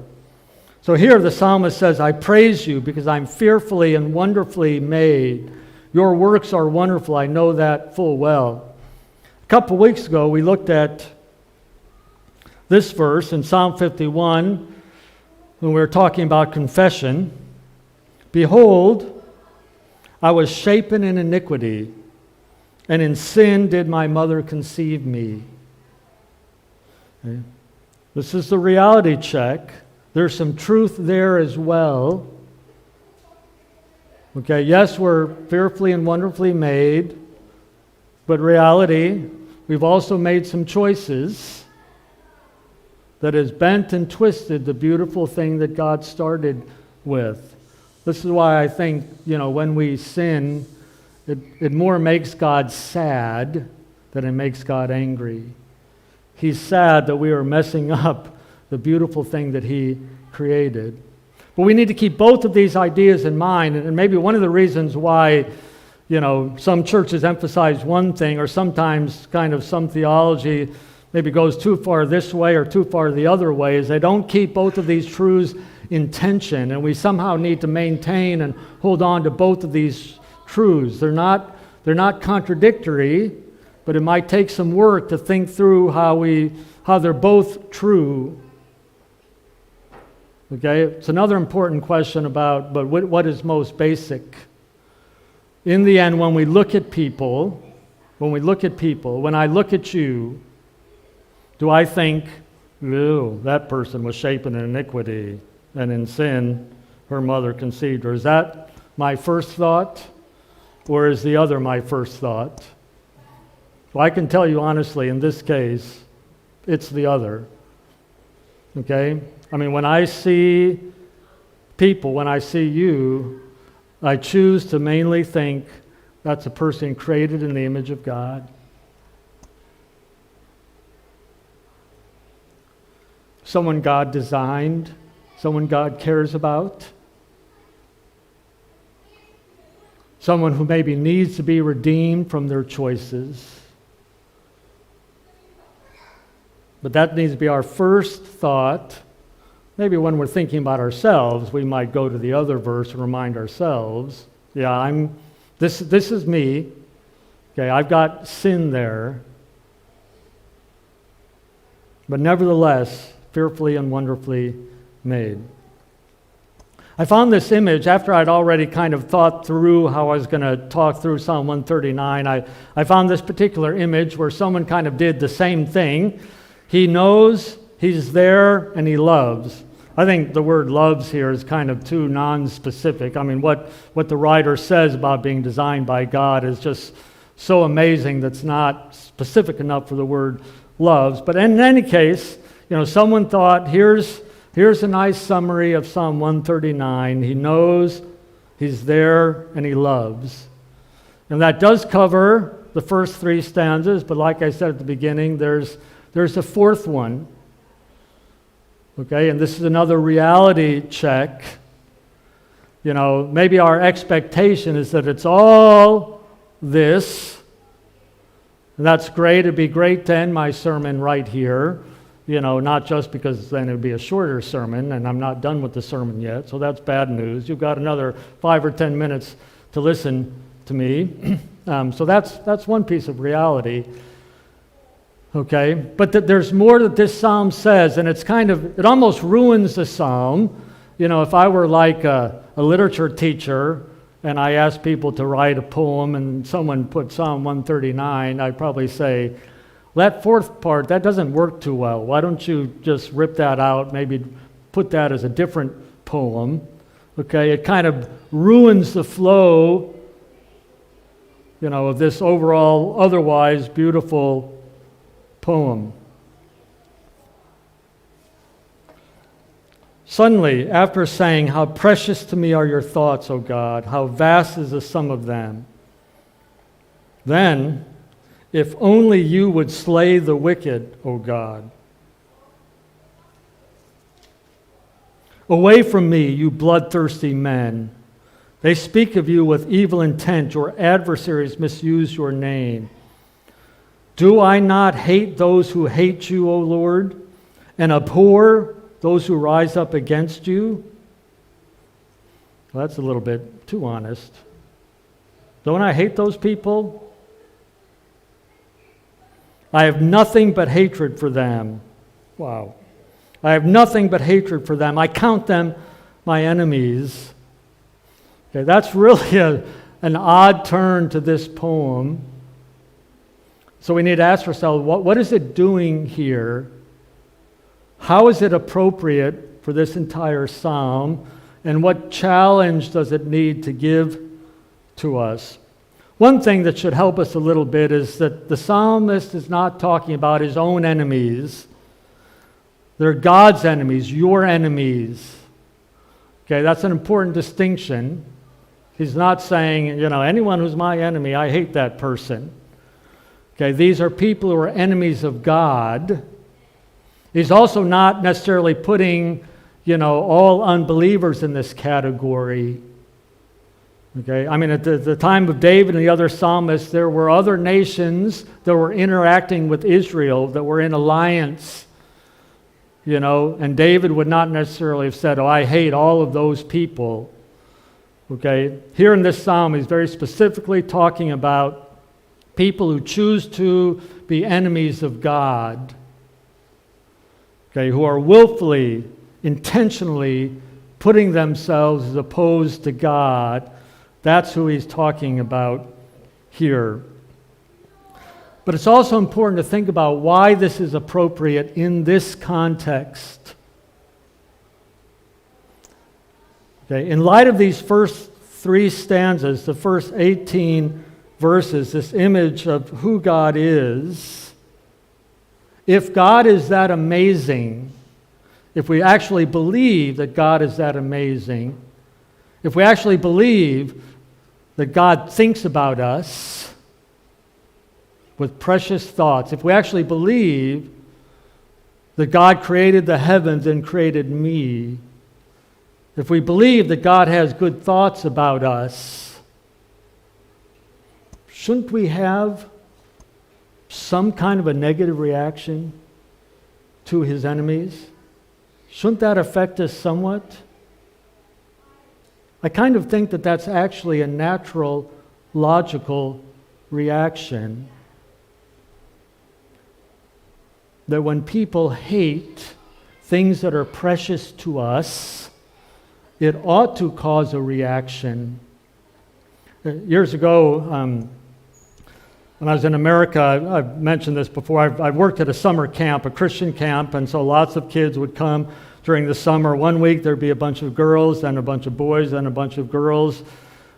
S1: So here the psalmist says, I praise you because I'm fearfully and wonderfully made. Your works are wonderful. I know that full well. A couple weeks ago, we looked at this verse in Psalm 51 when we were talking about confession. Behold, I was shapen in iniquity, and in sin did my mother conceive me. Okay. This is the reality check. There's some truth there as well. Okay, yes, we're fearfully and wonderfully made. But reality, we've also made some choices that has bent and twisted the beautiful thing that God started with. This is why I think, when we sin, it more makes God sad than it makes God angry. He's sad that we are messing up the beautiful thing that He created. But we need to keep both of these ideas in mind, and maybe one of the reasons why some churches emphasize one thing, or sometimes kind of some theology maybe goes too far this way or too far the other way, is they don't keep both of these truths in tension, and we somehow need to maintain and hold on to both of these truths. They're not contradictory, but it might take some work to think through how they're both true. Okay, it's another important question about, but what is most basic? In the end, when we look at people, when I look at you, do I think, ew, that person was shapen in iniquity, and in sin her mother conceived her? Is that my first thought, or is the other my first thought? Well, I can tell you honestly, in this case, it's the other. Okay? When I see people, when I see you, I choose to mainly think that's a person created in the image of God. someone God designed, someone God cares about, someone who maybe needs to be redeemed from their choices. But that needs to be our first thought. Maybe when we're thinking about ourselves, we might go to the other verse and remind ourselves, this is me. Okay, I've got sin there. But nevertheless, fearfully and wonderfully made. I found this image after I'd already kind of thought through how I was going to talk through Psalm 139. I found this particular image where someone kind of did the same thing. He knows, he's there, and he loves. I think the word loves here is kind of too non-specific. I mean, what the writer says about being designed by God is just so amazing that's not specific enough for the word loves. But in any case, someone thought, here's a nice summary of Psalm 139. He knows, he's there, and he loves. And that does cover the first three stanzas, but like I said at the beginning, there's a fourth one. Okay, and this is another reality check. Maybe our expectation is that it's all this. And that's great. It'd be great to end my sermon right here. Not just because then it would be a shorter sermon, and I'm not done with the sermon yet, so that's bad news. You've got another 5 or 10 minutes to listen to me. So that's one piece of reality. Okay, but there's more that this psalm says, and it almost ruins the psalm. If I were like a literature teacher and I asked people to write a poem and someone put Psalm 139, I'd probably say, that fourth part, that doesn't work too well. Why don't you just rip that out, maybe put that as a different poem? Okay, it kind of ruins the flow, of this overall otherwise beautiful poem. Suddenly, after saying, "How precious to me are your thoughts, O God, how vast is the sum of them," then, "If only you would slay the wicked, O God. Away from me, you bloodthirsty men. They speak of you with evil intent. Your adversaries misuse your name. Do I not hate those who hate you, O Lord, and abhor those who rise up against you?" Well, that's a little bit too honest. Don't I hate those people? I have nothing but hatred for them. Wow. I have nothing but hatred for them. I count them my enemies. Okay, that's really an odd turn to this poem. So we need to ask ourselves, what is it doing here? How is it appropriate for this entire psalm? And what challenge does it need to give to us? One thing that should help us a little bit is that the psalmist is not talking about his own enemies. They're God's enemies, your enemies. Okay, that's an important distinction. He's not saying, anyone who's my enemy, I hate that person. Okay, these are people who are enemies of God. He's also not necessarily putting, all unbelievers in this category. Okay, I mean, at the time of David and the other psalmists, there were other nations that were interacting with Israel, that were in alliance, and David would not necessarily have said, I hate all of those people. Okay, here in this psalm, he's very specifically talking about people who choose to be enemies of God, okay, who are willfully, intentionally putting themselves as opposed to God. That's who he's talking about here. But it's also important to think about why this is appropriate in this context. Okay, in light of these first three stanzas, the first 18 verses, this image of who God is, if God is that amazing, if we actually believe that God is that amazing, if we actually believe that God thinks about us with precious thoughts, if we actually believe that God created the heavens and created me, if we believe that God has good thoughts about us, shouldn't we have some kind of a negative reaction to his enemies? Shouldn't that affect us somewhat? I kind of think that that's actually a natural, logical reaction. That when people hate things that are precious to us, it ought to cause a reaction. Years ago, when I was in America, I've mentioned this before, I worked at a summer camp, a Christian camp, and so lots of kids would come during the summer. One week there'd be a bunch of girls, then a bunch of boys, then a bunch of girls.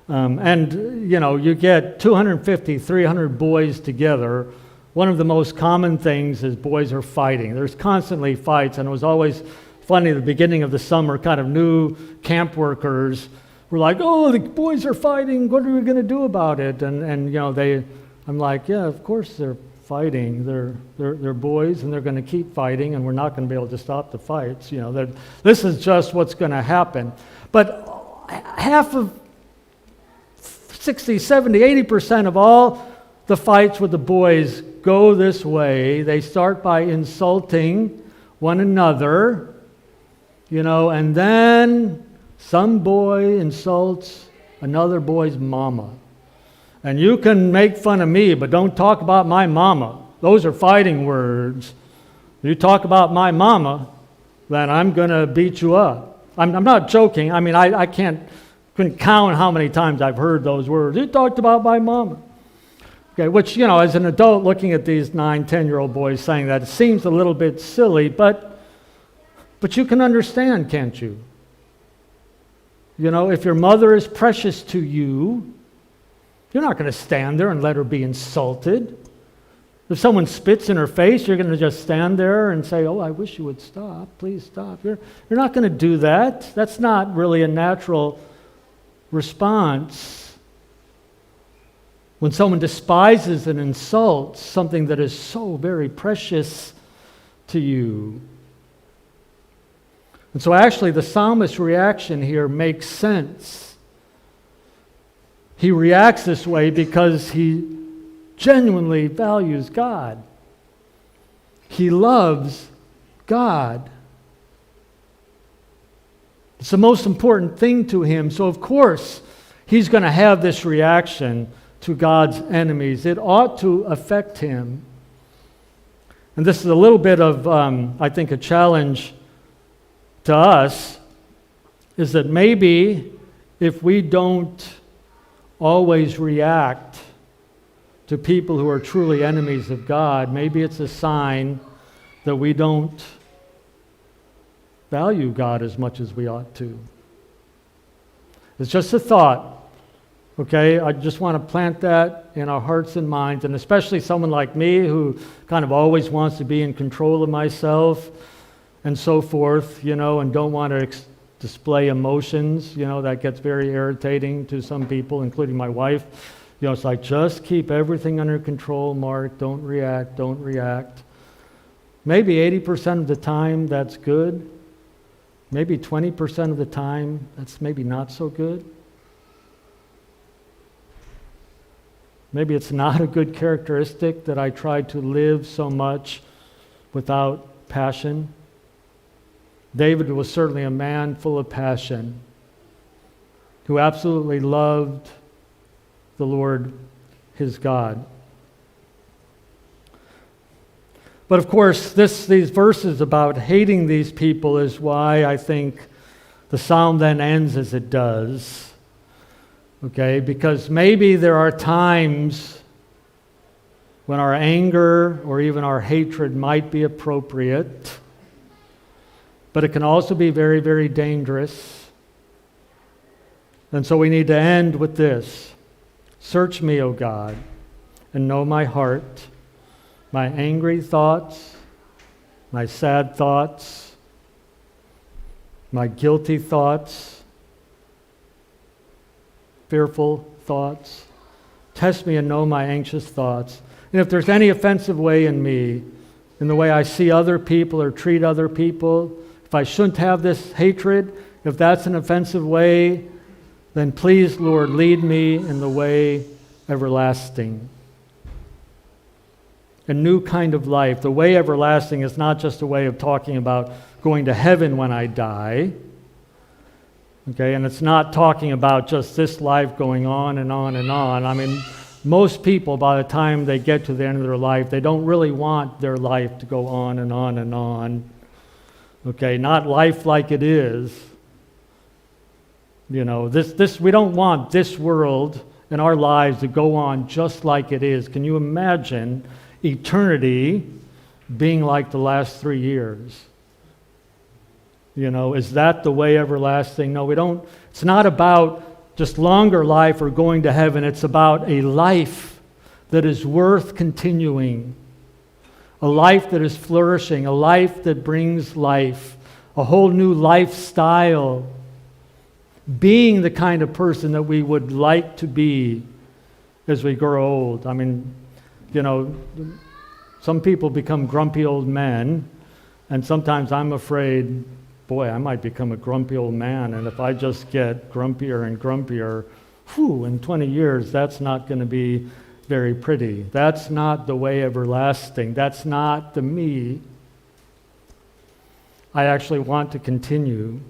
S1: And, you know, you get 250, 300 boys together. One of the most common things is boys are fighting. There's constantly fights, and it was always funny at the beginning of the summer, kind of new camp workers were like, oh, the boys are fighting, what are we going to do about it? And you know, I'm like, yeah, of course they're fighting. They're boys, and they're going to keep fighting, and we're not going to be able to stop the fights. You know, this is just what's going to happen. But half of 60, 70, 80% of all the fights with the boys go this way. They start by insulting one another, you know, and then some boy insults another boy's mama. And you can make fun of me, but don't talk about my mama. Those are fighting words. You talk about my mama, then I'm going to beat you up. I'm not joking. I mean, I couldn't count how many times I've heard those words. You talked about my mama. Okay, which, you know, as an adult looking at these 9, 10-year-old boys saying that, it seems a little bit silly, but you can understand, can't you? You know, if your mother is precious to you, you're not going to stand there and let her be insulted. If someone spits in her face, you're going to just stand there and say, oh, I wish you would stop. Please stop. You're not going to do that. That's not really a natural response. When someone despises and insults something that is so very precious to you. And so actually the psalmist's reaction here makes sense. He reacts this way because he genuinely values God. He loves God. It's the most important thing to him. So of course, he's going to have this reaction to God's enemies. It ought to affect him. And this is a little bit of, I think, a challenge to us, is that maybe if we don't always react to people who are truly enemies of God, maybe it's a sign that we don't value God as much as we ought to. It's just a thought. Okay, I just want to plant that in our hearts and minds, and especially someone like me who kind of always wants to be in control of myself and so forth, you know, and don't want to display emotions. You know, that gets very irritating to some people, including my wife. You know, it's like, just keep everything under control, Mark. Don't react, don't react. Maybe 80% of the time that's good. Maybe 20% of the time that's maybe not so good. Maybe it's not a good characteristic that I try to live so much without passion. David was certainly a man full of passion who absolutely loved the Lord his God. But of course, these verses about hating these people is why I think the psalm then ends as it does. Okay, because maybe there are times when our anger or even our hatred might be appropriate, but it can also be very, very dangerous. And so we need to end with this. Search me, O God, and know my heart, my angry thoughts, my sad thoughts, my guilty thoughts, fearful thoughts. Test me and know my anxious thoughts. And if there's any offensive way in me, in the way I see other people or treat other people, if I shouldn't have this hatred, if that's an offensive way, then please, Lord, lead me in the way everlasting. A new kind of life. The way everlasting is not just a way of talking about going to heaven when I die. Okay, and it's not talking about just this life going on and on and on. I mean, most people, by the time they get to the end of their life, they don't really want their life to go on and on and on. Okay, not life like it is. You know, this we don't want this world and our lives to go on just like it is. Can you imagine eternity being like the last 3 years? You know, is that the way everlasting? No, we don't. It's not about just longer life or going to heaven. It's about a life that is worth continuing, a life that is flourishing, a life that brings life, a whole new lifestyle, being the kind of person that we would like to be as we grow old. I mean, you know, some people become grumpy old men, and sometimes I'm afraid, boy, I might become a grumpy old man, and if I just get grumpier and grumpier, in 20 years, that's not going to be very pretty. That's not the way everlasting. That's not the me. I actually want to continue.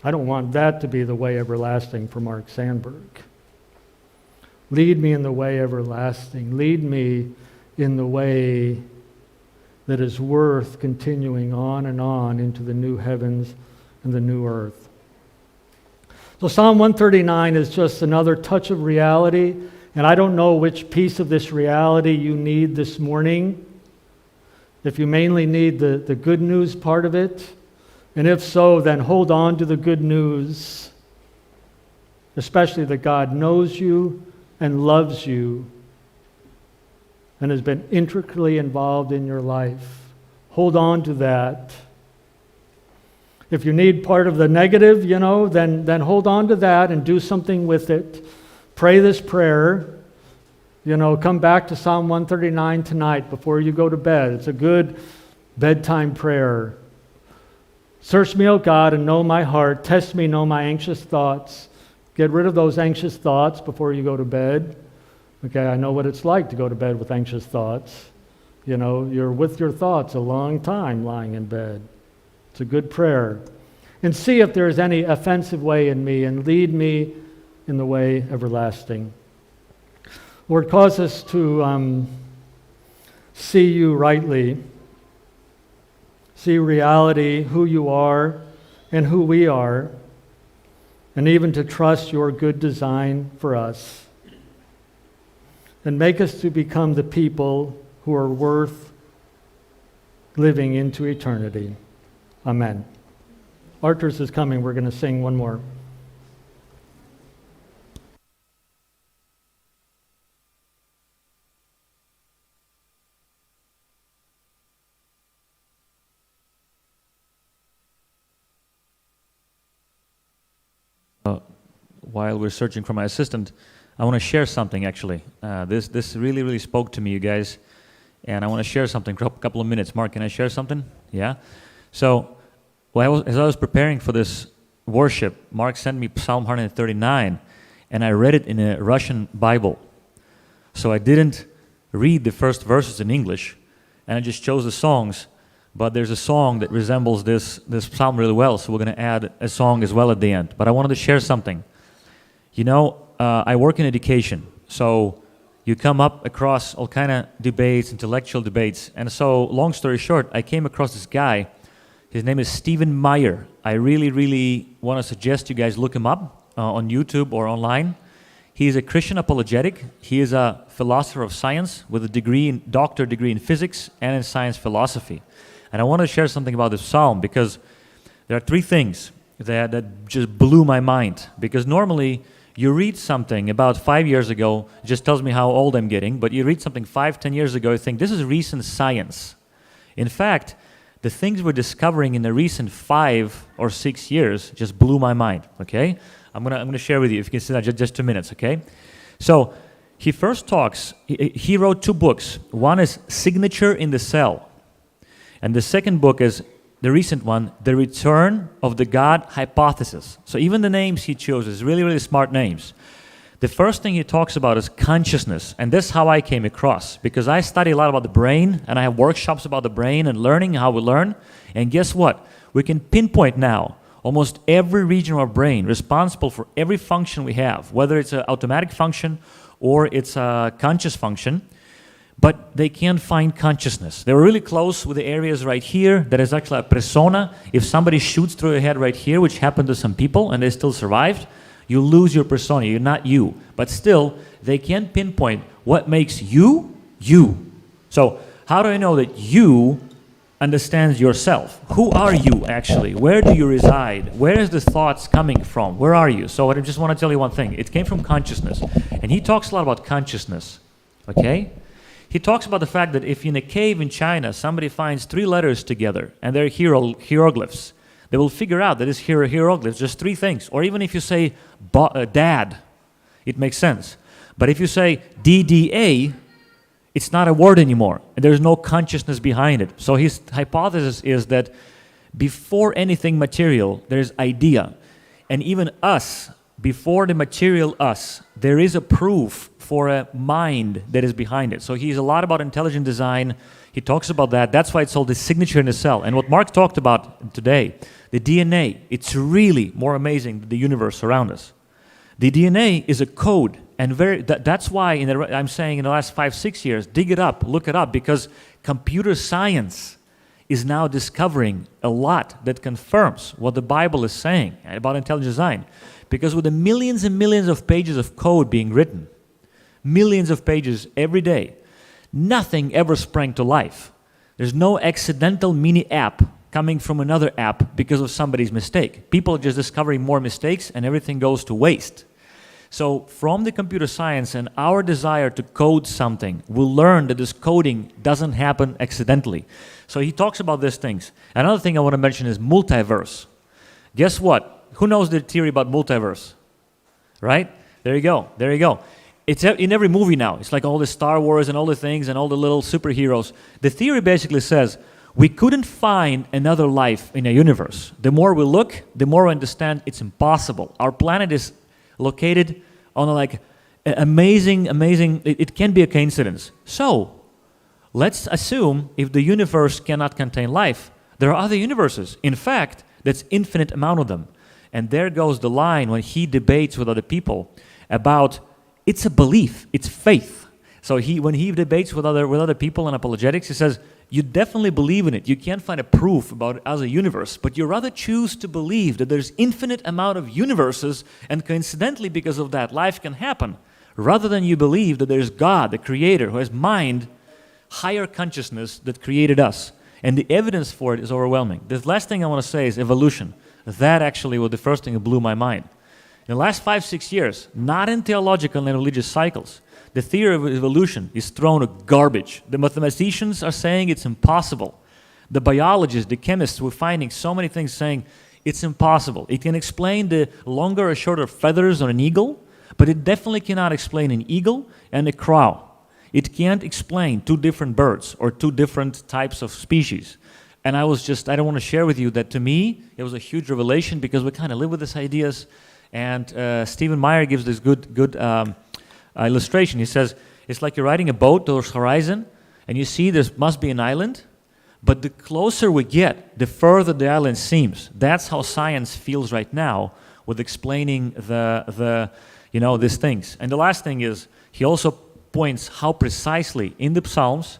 S1: I don't want that to be the way everlasting for Mark Sandberg. Lead me in the way everlasting. Lead me in the way that is worth continuing on and on into the new heavens and the new earth. So Psalm 139 is just another touch of reality, and I don't know which piece of this reality you need this morning. If you mainly need the good news part of it, and if so, then hold on to the good news, especially that God knows you and loves you and has been intricately involved in your life. Hold on to that. If you need part of the negative, you know, then hold on to that and do something with it. Pray this prayer. You know, come back to Psalm 139 tonight before you go to bed. It's a good bedtime prayer. Search me, O God, and know my heart. Test me, know my anxious thoughts. Get rid of those anxious thoughts before you go to bed. Okay, I know what it's like to go to bed with anxious thoughts. You know, you're with your thoughts a long time lying in bed. It's a good prayer. And see if there's any offensive way in me, and lead me in the way everlasting. Lord, cause us to see you rightly, see reality, who you are and who we are, and even to trust your good design for us. And make us to become the people who are worth living into eternity. Amen. Arturs is coming. We're going to sing one more.
S2: While we're searching for my assistant, I want to share something actually. This really spoke to me, you guys, and I want to share something for a couple of minutes. Mark, can I share something? Yeah? So, as I was preparing for this worship, Mark sent me Psalm 139, and I read it in a Russian Bible. So I didn't read the first verses in English, and I just chose the songs, but there's a song that resembles this psalm really well, so we're going to add a song as well at the end. But I wanted to share something. You know, I work in education, so you come up across all kind of debates, intellectual debates, and so, long story short, I came across this guy. His name is Stephen Meyer. I really want to suggest you guys look him up on YouTube or online. He is a Christian apologetic. He is a philosopher of science with a doctorate degree in physics and in science philosophy. And I want to share something about this psalm because there are three things that just blew my mind. Because normally, you read something about 5 years ago, it just tells me how old I'm getting, but you read something 5-10 years ago, you think, this is recent science. In fact, the things we're discovering in the recent 5 or 6 years just blew my mind, okay? I'm gonna share with you, if you can see that, just 2 minutes, okay? So, he first talks, he wrote 2 books. One is Signature in the Cell. And the second book is the recent one, The Return of the God Hypothesis. So even the names he chose is really, really smart names. The first thing he talks about is consciousness. And that's how I came across, because I study a lot about the brain, and I have workshops about the brain and learning how we learn. And guess what? We can pinpoint now almost every region of our brain responsible for every function we have, whether it's an automatic function or it's a conscious function, but they can't find consciousness. They were really close with the areas right here that is actually a persona. If somebody shoots through your head right here, which happened to some people and they still survived, you lose your persona, you're not you. But still, they can't pinpoint what makes you, you. So how do I know that you understands yourself? Who are you actually? Where do you reside? Where is the thoughts coming from? Where are you? So I just want to tell you one thing. It came from consciousness. And he talks a lot about consciousness. Okay? He talks about the fact that if in a cave in China somebody finds 3 letters together and they're hieroglyphs, they will figure out that it's hieroglyphs, just 3 things. Or even if you say dad, it makes sense. But if you say DDA, it's not a word anymore. And there's no consciousness behind it. So his hypothesis is that before anything material, there's idea. And even us, before the material us, there is a proof for a mind that is behind it. So he's a lot about intelligent design. He talks about that. That's why it's called the signature in the cell. And what Mark talked about today, the DNA, it's really more amazing than the universe around us. The DNA is a code. And that's why I'm saying in the last 5-6 years, dig it up, look it up, because computer science is now discovering a lot that confirms what the Bible is saying about intelligent design. Because with the millions and millions of pages of code being written, millions of pages every day, nothing ever sprang to life. There's no accidental mini app coming from another app because of somebody's mistake. People are just discovering more mistakes and everything goes to waste. So from the computer science and our desire to code something, we'll learn that this coding doesn't happen accidentally. So he talks about these things. Another thing I want to mention is multiverse. Guess what? Who knows the theory about multiverse? Right? There you go. There you go. It's in every movie now. It's like all the Star Wars and all the things and all the little superheroes. The theory basically says we couldn't find another life in a universe. The more we look, the more we understand it's impossible. Our planet is located on amazing, it can be a coincidence. So, let's assume if the universe cannot contain life, there are other universes. In fact, that's infinite amount of them. And there goes the line when he debates with other people about, it's a belief, it's faith. So when he debates with other people in apologetics, he says, you definitely believe in it. You can't find a proof about it as a universe, but you rather choose to believe that there's infinite amount of universes, and coincidentally because of that, life can happen, rather than you believe that there's God, the creator, who has mind, higher consciousness that created us. And the evidence for it is overwhelming. The last thing I want to say is evolution. That actually was the first thing that blew my mind. In the last 5-6 years, not in theological and religious cycles, the theory of evolution is thrown to garbage. The mathematicians are saying it's impossible. The biologists, the chemists, we're finding so many things saying it's impossible. It can explain the longer or shorter feathers on an eagle, but it definitely cannot explain an eagle and a crow. It can't explain 2 different birds or 2 different types of species. And I don't want to share with you that to me, it was a huge revelation because we kind of live with these ideas. And Stephen Meyer gives this good illustration. He says, it's like you're riding a boat towards horizon, and you see there must be an island, but the closer we get, the further the island seems. That's how science feels right now with explaining these things. And the last thing is, he also points how precisely in the Psalms,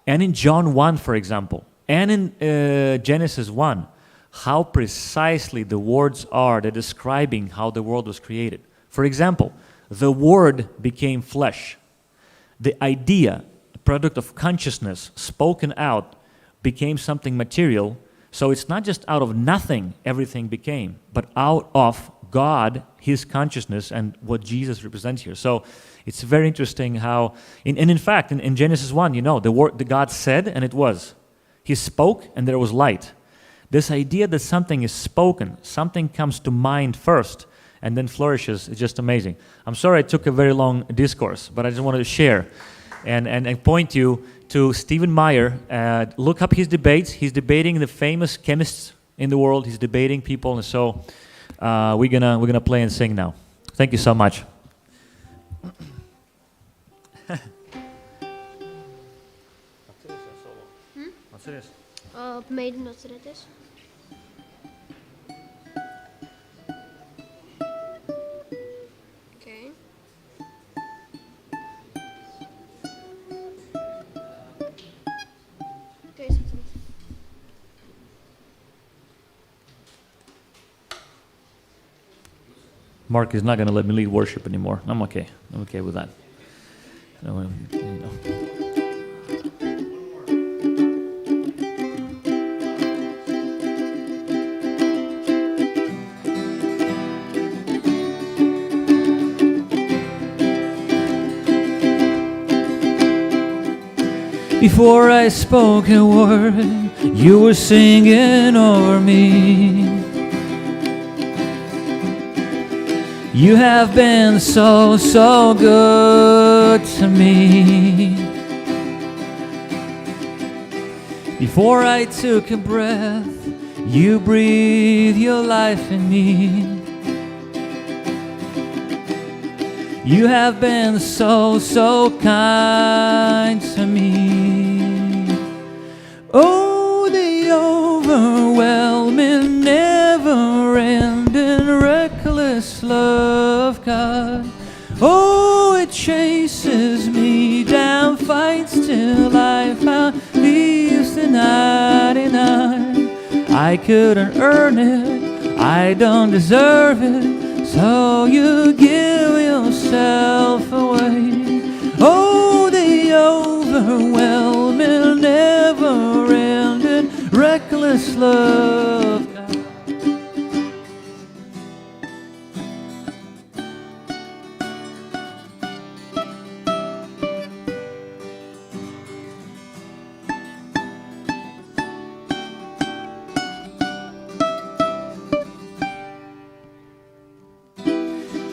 S2: and in John 1, for example, and in Genesis 1, how precisely the words are that describing how the world was created. For example, the Word became flesh. The idea, the product of consciousness spoken out, became something material. So it's not just out of nothing everything became, but out of God, His consciousness, and what Jesus represents here. So it's very interesting how, in fact, in Genesis 1, the God said, and it was. He spoke, and there was light. This idea that something is spoken, something comes to mind first, and then flourishes. It's just amazing. I'm sorry I took a very long discourse, but I just wanted to share and point you to Stephen Meyer. Look up his debates. He's debating the famous chemists in the world. He's debating people, and so we're gonna play and sing now. Thank you so much.
S4: Op mij doen dat ze dit is. Oké. Oké, zit er.
S2: Mark is not going to let me lead worship anymore. I'm okay. I'm okay with that. No, you know. Before I spoke a word, you were singing over me. You have been so, so good to me. Before I took a breath, you breathed your life in me. You have been so, so kind to me. Oh, the overwhelming, never-ending, reckless love of God. Oh, it chases me down, fights till I found, leaves the 99. I couldn't earn it, I don't deserve it, so you give yourself away. Oh, the overwhelming, never-ending, reckless love.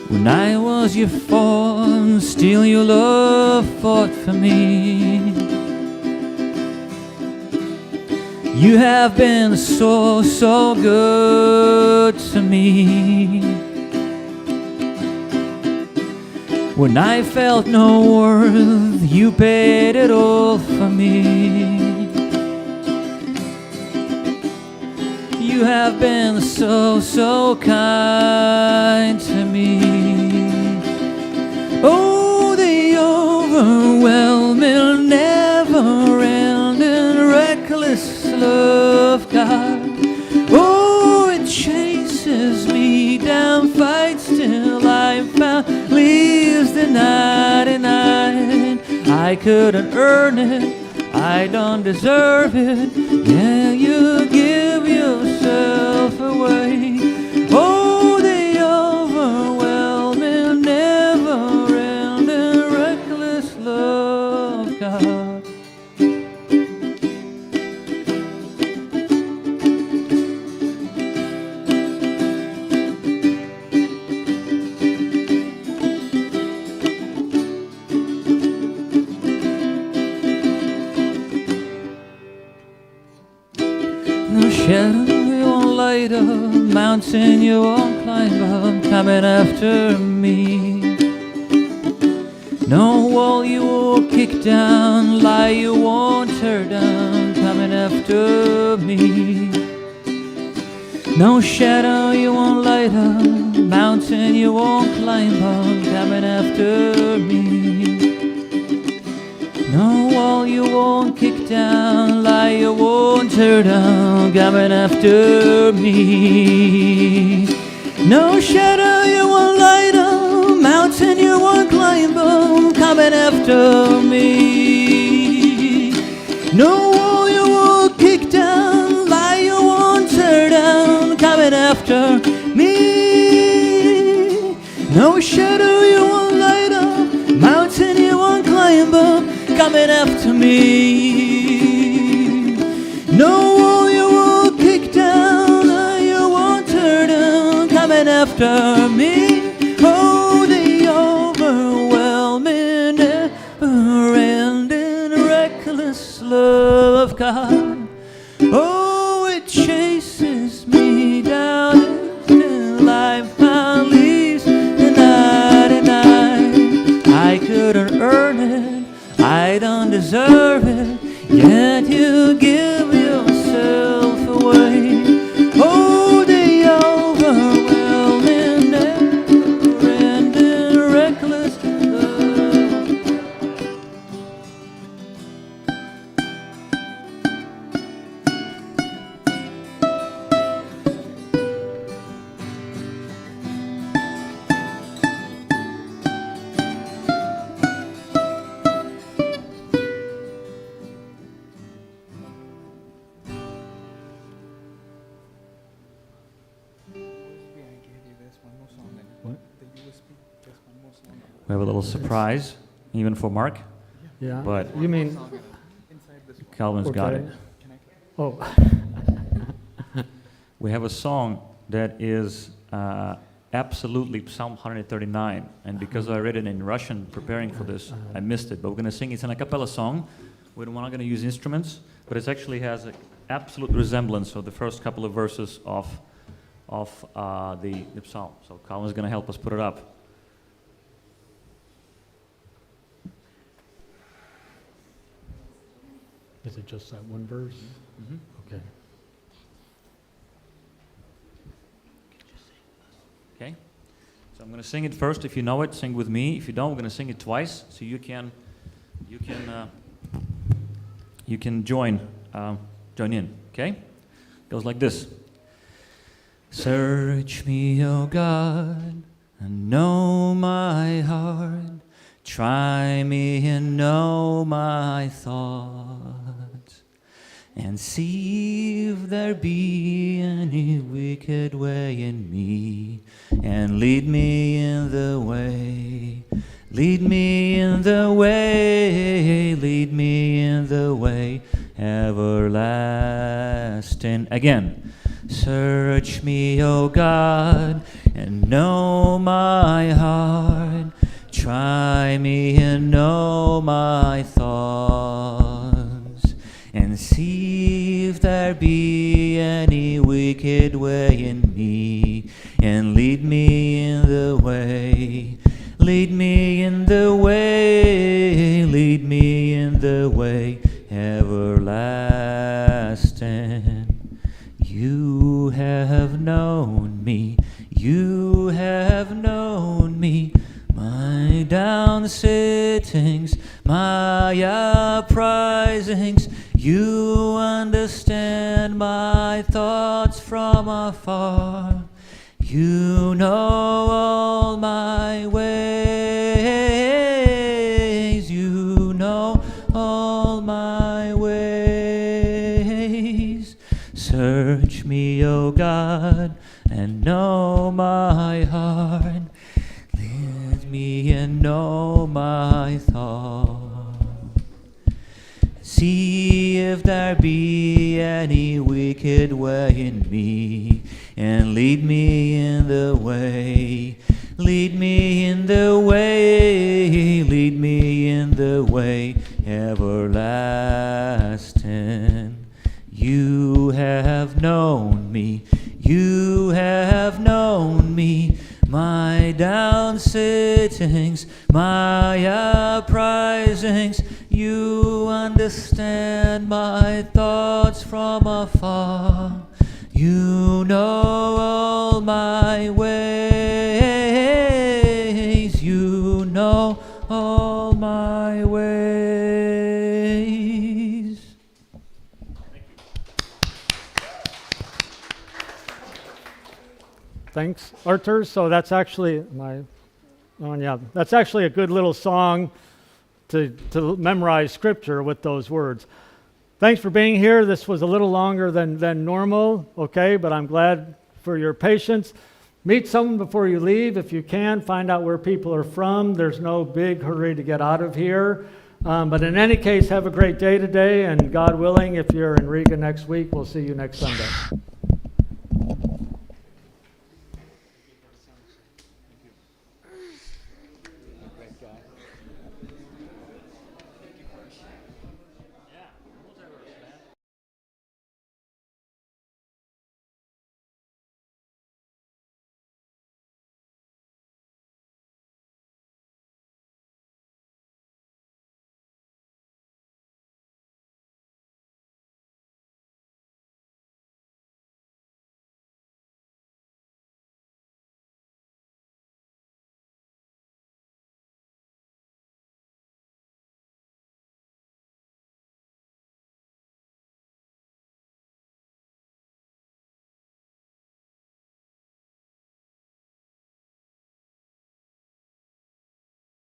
S2: When I was your fawn, still your love fought for me. You have been so, so good to me. When I felt no worth, you paid it all for me. You have been so, so kind to me. Oh, the overwhelming, never-ending, reckless love of God. Oh, it chases me down, fights till I found, leaves the 99. I couldn't earn it, I don't deserve it. Yeah, you give yourself away. Oh, the overwhelming, never-ending, reckless love of God. No shadow you won't light up, mountain you won't climb up, coming after me. No wall you won't kick down, lie you won't tear down, coming after me. No shadow you won't light up, mountain you won't climb up, coming after me. No wall you won't kick down, lie you won't tear down, coming after me. No shadow you won't light up, mountain you won't climb up, coming after me. No wall you won't kick down, lie you won't tear down, coming after me. No shadow you won't light up, mountain you won't climb up, coming after me. No wall you won't kick down, you won't tear down, coming after after me. Oh, the overwhelming, never-ending, reckless love of God. Oh, it chases me down until I found leaves the 99. I couldn't earn it, I don't deserve it, yet you give yourself away. Oh, the overwhelming, never-ending, reckless love. We have a little surprise, even for Mark,
S1: Yeah.
S2: but
S1: You mean,
S2: Calvin's got
S1: Okay.
S2: it.
S1: oh,
S2: We have a song that is absolutely Psalm 139, and because I read it in Russian preparing for this, I missed it. But we're going to sing. It's an a cappella song. We're not going to use instruments, but it actually has an absolute resemblance of the first couple of verses of the psalm. So Calvin's going to help us put it up.
S1: is it just that one verse?
S2: Mm-hmm.
S1: Okay.
S2: Okay? So I'm going to sing it first. If you know it, sing with me. If you don't, we're going to sing it twice, so you can join in. Okay? Goes like this. Search me, O God, and know my heart. Try me and know my thoughts, and see if there be any wicked way in me, and lead me in the way. Lead me in the way, lead me in the way everlasting. Again. Search me, O God, and know my heart. Try me and know my thoughts, and see if there be any wicked way in me, and lead me in the way. Lead me in the way, lead me in the way everlasting. You have known me, you have known me, my down sittings, my uprisings. You understand my thoughts from afar. You know all my ways. You know all my ways. Search me, O God, and know my heart. Lead me and know my thought. See if there be any wicked way in me, and lead me in the way. Lead me in the way, lead me in the way everlasting. You have known me, you have known me, my down sittings, my uprisings. You understand my thoughts from afar. You know all my ways. You know all my ways.
S1: Thanks, Artur. So that's actually that's actually a good little song to memorize scripture with those words. Thanks for being here. This was a little longer than normal, okay, but I'm glad for your patience. Meet someone before you leave if you can. Find out where people are from. There's no big hurry to get out of here. But in any case, have a great day today, and God willing, if you're in Riga next week, we'll see you next Sunday.